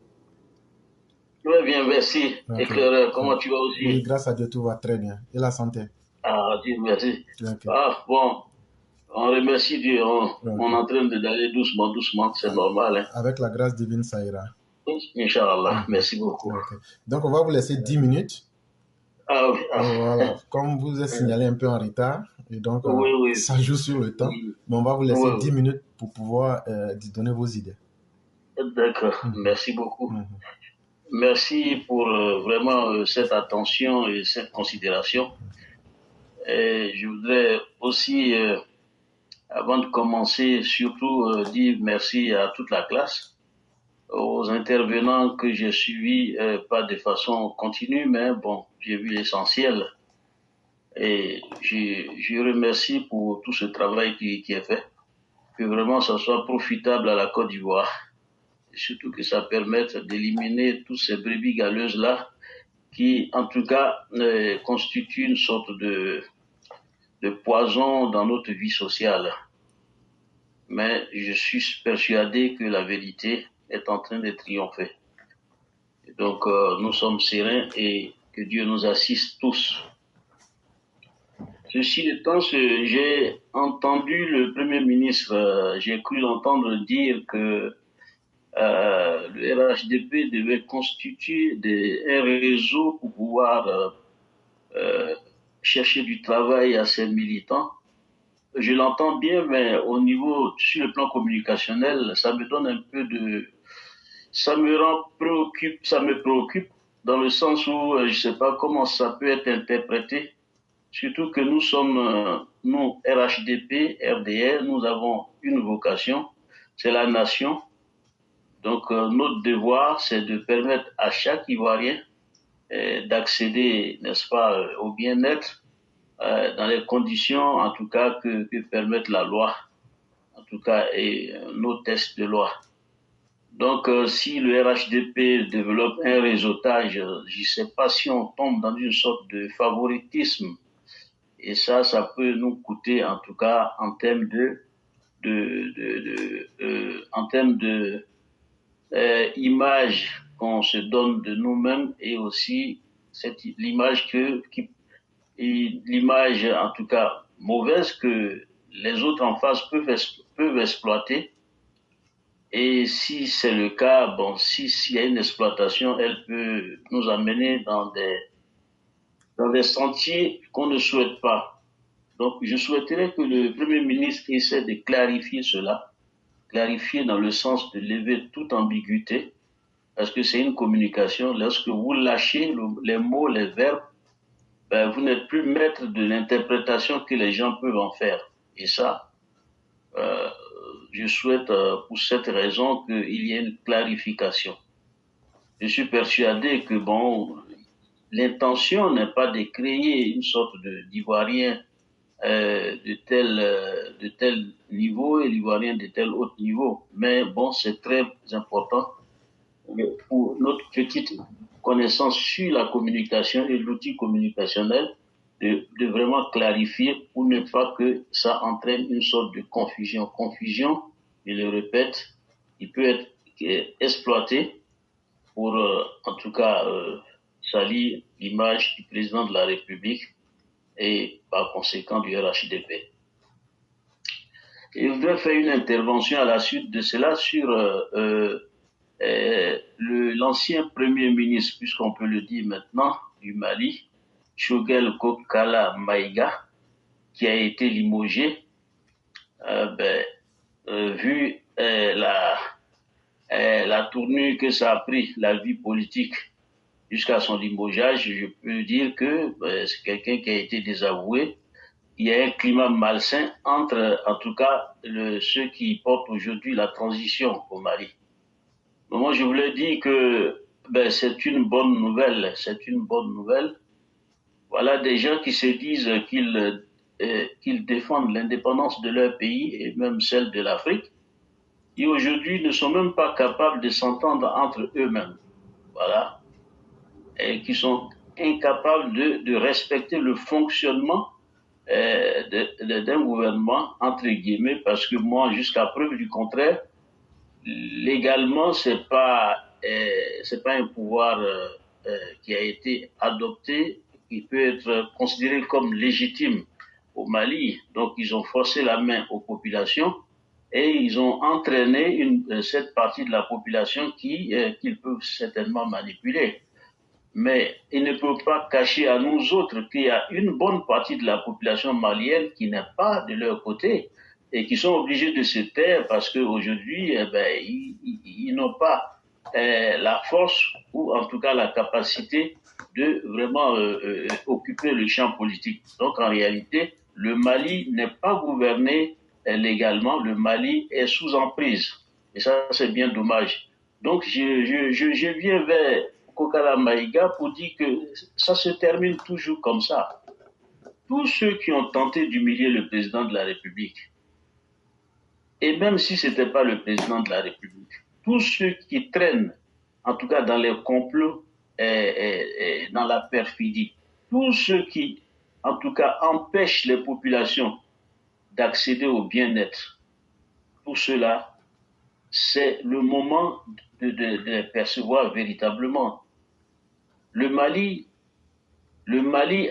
S7: Très bien, merci. Okay. Éclaireur, comment tu vas aussi?
S1: Oui, grâce à Dieu, tout va très bien. Et la santé?
S7: Ah, Dieu merci.
S1: Okay.
S7: Ah, bon, on remercie Dieu. On est en train d'aller doucement, c'est normal. Hein.
S1: Avec la grâce divine, ça ira.
S7: Inch'Allah, merci beaucoup.
S1: Okay. Donc, on va vous laisser 10 minutes.
S7: Ah oui.
S1: Voilà. Comme vous êtes signalé un peu en retard, et donc oui. Ça joue sur le temps, mais on va vous laisser 10 minutes pour pouvoir donner vos idées.
S7: D'accord, merci beaucoup. Merci pour vraiment cette attention et cette considération. Et je voudrais aussi, avant de commencer, surtout dire merci à toute la classe, aux intervenants que j'ai suivis, pas de façon continue, mais bon, j'ai vu l'essentiel. Et je remercie pour tout ce travail qui est fait, que vraiment ça soit profitable à la Côte d'Ivoire. Et surtout que ça permette d'éliminer toutes ces brebis galeuses-là qui, en tout cas, constituent une sorte de poison dans notre vie sociale. Mais je suis persuadé que la vérité est en train de triompher. Et donc, nous sommes sereins et que Dieu nous assiste tous. Ceci étant, j'ai entendu le Premier ministre, j'ai cru l'entendre dire que le RHDP devait constituer un réseau pour pouvoir chercher du travail à ces militants. Je l'entends bien, mais au niveau, sur le plan communicationnel, ça me donne un peu de... Ça me préoccupe dans le sens où je ne sais pas comment ça peut être interprété. Surtout que nous sommes, nous, RHDP, RDR, nous avons une vocation, c'est la nation. Donc, notre devoir, c'est de permettre à chaque Ivoirien d'accéder, n'est-ce pas, au bien-être dans les conditions, en tout cas, que permettent la loi, en tout cas, et nos textes de loi. Donc, si le RHDP développe un réseautage, je ne sais pas si on tombe dans une sorte de favoritisme. Et ça peut nous coûter, en tout cas, en termes image qu'on se donne de nous-mêmes et aussi l'image l'image, en tout cas, mauvaise que les autres en face peuvent exploiter. Et si c'est le cas, bon, s'il y a une exploitation, elle peut nous amener dans des sentiers qu'on ne souhaite pas. Donc, je souhaiterais que le Premier ministre essaie de clarifier cela, clarifier dans le sens de lever toute ambiguïté, parce que c'est une communication. Lorsque vous lâchez les mots, les verbes, ben, vous n'êtes plus maître de l'interprétation que les gens peuvent en faire. Et ça, je souhaite, pour cette raison, qu'il y ait une clarification. Je suis persuadé que, bon, l'intention n'est pas de créer une sorte d'Ivoirien de tel niveau et l'Ivoirien de tel autre niveau. Mais bon, c'est très important pour notre petite connaissance sur la communication et l'outil communicationnel de vraiment clarifier pour ne pas que ça entraîne une sorte de confusion. Confusion, je le répète, il peut être exploité pour, en tout cas, salir l'image du président de la République et par conséquent du RHDP. Et je voudrais faire une intervention à la suite de cela sur l'ancien Premier ministre, puisqu'on peut le dire maintenant, du Mali, Choguel Kokala Maïga, qui a été limogé, vu la tournure que ça a pris, la vie politique, jusqu'à son limogeage, je peux dire que c'est quelqu'un qui a été désavoué. Il y a un climat malsain entre, en tout cas, ceux qui portent aujourd'hui la transition au Mali. Mais moi, je voulais dire que c'est une bonne nouvelle. C'est une bonne nouvelle. Voilà des gens qui se disent qu'ils défendent l'indépendance de leur pays et même celle de l'Afrique, qui aujourd'hui ne sont même pas capables de s'entendre entre eux-mêmes. Voilà. Et qui sont incapables de respecter le fonctionnement d'un gouvernement, entre guillemets, parce que moi, jusqu'à preuve du contraire, légalement, c'est pas un pouvoir qui a été adopté, qui peut être considéré comme légitime au Mali. Donc, ils ont forcé la main aux populations et ils ont entraîné cette partie de la population qu'ils peuvent certainement manipuler. Mais ils ne peuvent pas cacher à nous autres qu'il y a une bonne partie de la population malienne qui n'est pas de leur côté et qui sont obligés de se taire parce qu'aujourd'hui, ils n'ont pas la force ou en tout cas la capacité de vraiment occuper le champ politique. Donc en réalité, le Mali n'est pas gouverné légalement, le Mali est sous emprise. Et ça, c'est bien dommage. Donc je viens vers Kokala Maïga pour dire que ça se termine toujours comme ça. Tous ceux qui ont tenté d'humilier le président de la République, et même si ce n'était pas le président de la République, tous ceux qui traînent, en tout cas dans les complots et dans la perfidie, tous ceux qui, en tout cas, empêchent les populations d'accéder au bien-être, tout cela, c'est le moment de percevoir véritablement. Le Mali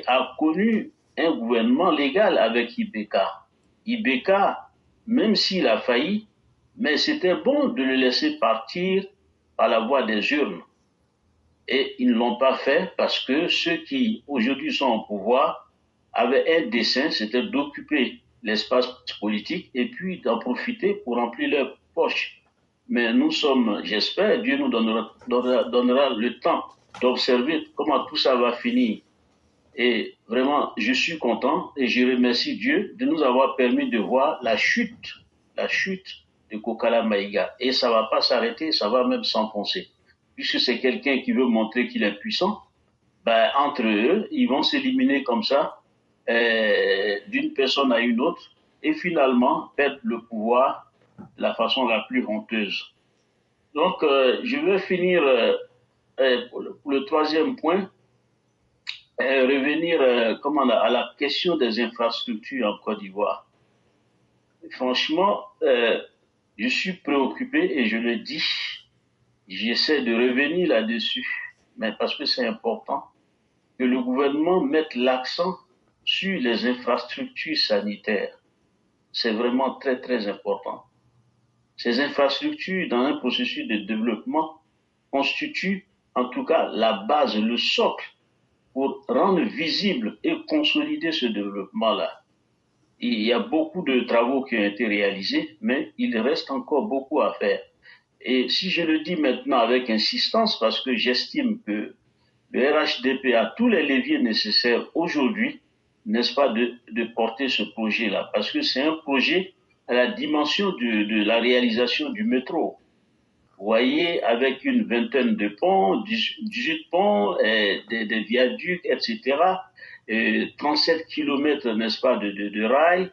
S7: a connu un gouvernement légal avec Ibeka. Ibeka, même s'il a failli, mais c'était bon de le laisser partir par la voie des urnes. Et ils ne l'ont pas fait parce que ceux qui aujourd'hui sont au pouvoir avait un dessein, c'était d'occuper l'espace politique et puis d'en profiter pour remplir leurs poches. Mais nous sommes, j'espère, Dieu nous donnera le temps d'observer comment tout ça va finir. Et vraiment, je suis content et je remercie Dieu de nous avoir permis de voir la chute de Kokala Maïga. Et ça va pas s'arrêter, ça va même s'enfoncer. Puisque c'est quelqu'un qui veut montrer qu'il est puissant, ben, entre eux, ils vont s'éliminer comme ça, d'une personne à une autre, et finalement perdre le pouvoir de la façon la plus honteuse. Donc, je vais finir pour le troisième point, revenir à la question des infrastructures en Côte d'Ivoire. Franchement, je suis préoccupé et je le dis, j'essaie de revenir là-dessus, mais parce que c'est important que le gouvernement mette l'accent sur les infrastructures sanitaires. C'est vraiment très, très important. Ces infrastructures, dans un processus de développement, constituent en tout cas la base, le socle pour rendre visible et consolider ce développement-là. Il y a beaucoup de travaux qui ont été réalisés, mais il reste encore beaucoup à faire. Et si je le dis maintenant avec insistance, parce que j'estime que le RHDP a tous les leviers nécessaires aujourd'hui, n'est-ce pas, de porter ce projet-là, parce que c'est un projet à la dimension de la réalisation du métro. Vous voyez, avec une vingtaine de ponts, 18 ponts, des viaducs, etc., 37 kilomètres, n'est-ce pas, de rails,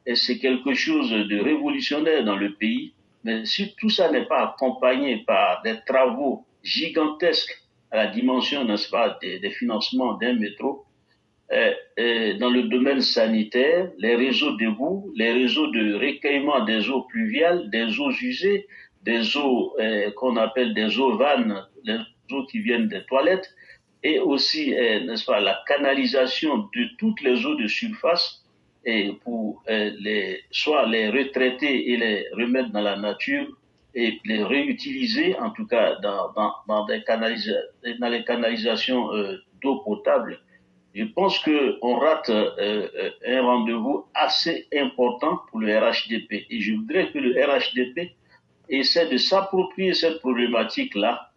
S7: et c'est quelque chose de révolutionnaire dans le pays. Mais si tout ça n'est pas accompagné par des travaux gigantesques à la dimension, n'est-ce pas, des financements d'un métro, dans le domaine sanitaire, les réseaux d'égouts, les réseaux de recueillement des eaux pluviales, des eaux usées, des eaux qu'on appelle des eaux vannes, les eaux qui viennent des toilettes, et aussi, n'est-ce pas, la canalisation de toutes les eaux de surface, et pour soit les retraiter et les remettre dans la nature et les réutiliser, en tout cas dans les canalisations d'eau potable. Je pense qu'on rate un rendez-vous assez important pour le RHDP. Et je voudrais que le RHDP essaie de s'approprier cette problématique-là,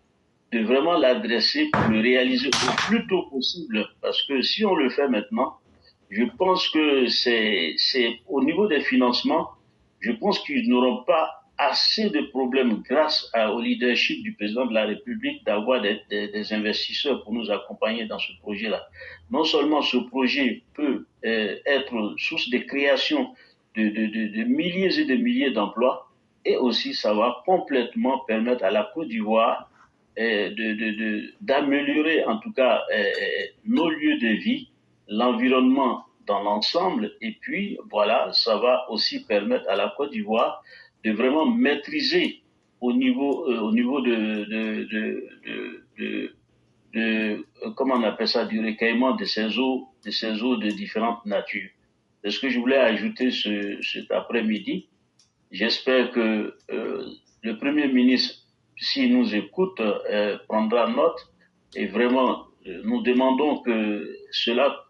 S7: de vraiment l'adresser pour le réaliser au plus tôt possible. Parce que si on le fait maintenant, je pense que c'est au niveau des financements, je pense qu'ils n'auront pas assez de problèmes grâce au leadership du président de la République d'avoir des investisseurs pour nous accompagner dans ce projet-là. Non seulement ce projet peut être source de création de milliers et de milliers d'emplois, et aussi ça va complètement permettre à la Côte d'Ivoire d'améliorer en tout cas nos lieux de vie, l'environnement dans l'ensemble, et puis voilà, ça va aussi permettre à la Côte d'Ivoire de vraiment maîtriser au niveau comment on appelle ça, du recueillement de ces eaux de différentes natures. C'est ce que je voulais ajouter cet après-midi. J'espère que le Premier ministre, s'il nous écoute, prendra note, et vraiment, nous demandons que cela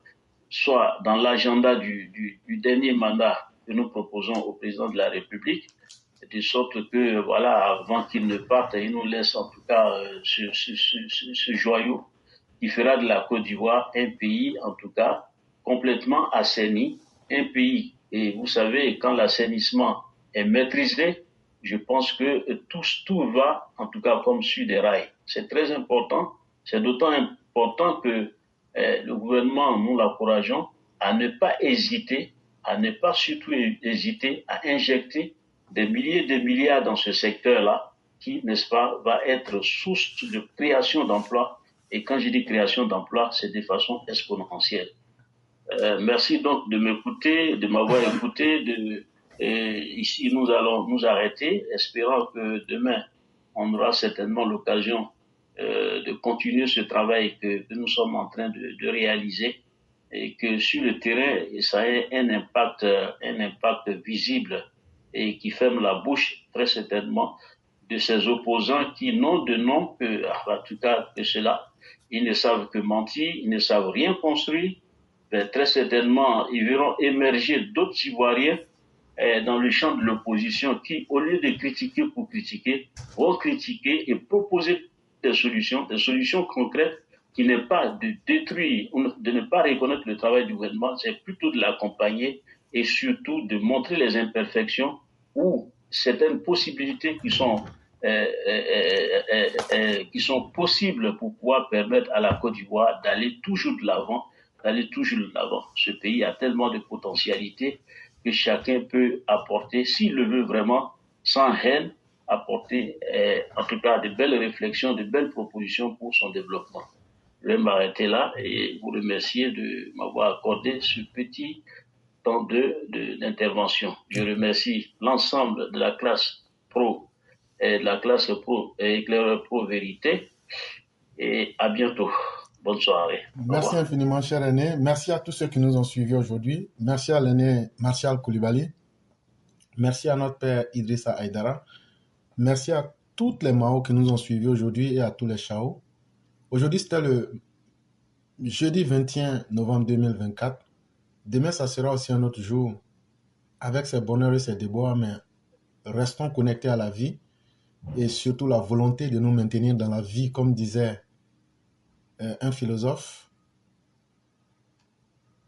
S7: soit dans l'agenda du dernier mandat que nous proposons au président de la République, de sorte que, voilà, avant qu'il ne parte, il nous laisse en tout cas ce joyau qui fera de la Côte d'Ivoire un pays, en tout cas, complètement assaini, un pays. Et vous savez, quand l'assainissement est maîtrisé, je pense que tout va, en tout cas, comme sur des rails. C'est très important. C'est d'autant important que le gouvernement, nous l'encourageons à ne pas hésiter, à ne pas surtout hésiter à injecter des milliers de milliards dans ce secteur-là qui, n'est-ce pas, va être source de création d'emplois. Et quand je dis création d'emplois, c'est de façon exponentielle. Merci donc de m'écouter, de m'avoir écouté. Ici, nous allons nous arrêter, espérant que demain, on aura certainement l'occasion de continuer ce travail que nous sommes en train de réaliser, et que sur le terrain, ça ait un impact visible et qui ferme la bouche très certainement de ces opposants qui n'ont de nom que, en tout cas, que cela. Ils ne savent que mentir, ils ne savent rien construire, très certainement, ils verront émerger d'autres Ivoiriens dans le champ de l'opposition qui, au lieu de critiquer pour critiquer, vont critiquer et proposer des solutions concrètes qui n'est pas de détruire, de ne pas reconnaître le travail du gouvernement, c'est plutôt de l'accompagner et surtout de montrer les imperfections ou certaines possibilités qui sont possibles pour pouvoir permettre à la Côte d'Ivoire d'aller toujours de l'avant, Ce pays a tellement de potentialités que chacun peut apporter, s'il le veut vraiment, sans haine, apporter en tout cas de belles réflexions, de belles propositions pour son développement. Je vais m'arrêter là et vous remercier de m'avoir accordé ce petit temps d'intervention. Je remercie l'ensemble de la classe pro et de la classe pro et éclaireur pro vérité et à bientôt. Bonne soirée.
S1: Merci infiniment, cher aîné. Merci à tous ceux qui nous ont suivis aujourd'hui. Merci à l'aîné Martial Koulibaly. Merci à notre père Idrissa Aïdara. Merci à toutes les Mao qui nous ont suivis aujourd'hui et à tous les Chao. Aujourd'hui, c'était le jeudi 21 novembre 2024. Demain, ça sera aussi un autre jour avec ses bonheurs et ses déboires, mais restons connectés à la vie et surtout la volonté de nous maintenir dans la vie, comme disait un philosophe.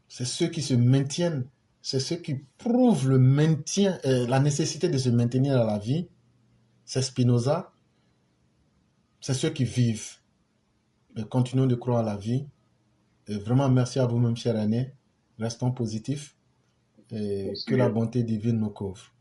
S1: C'est ceux qui se maintiennent, c'est ceux qui prouvent le maintien, la nécessité de se maintenir dans la vie. C'est Spinoza. C'est ceux qui vivent. Mais continuons de croire à la vie. Et vraiment, merci à vous-même, cher aîné. Restons positifs et que la bonté divine nous couvre.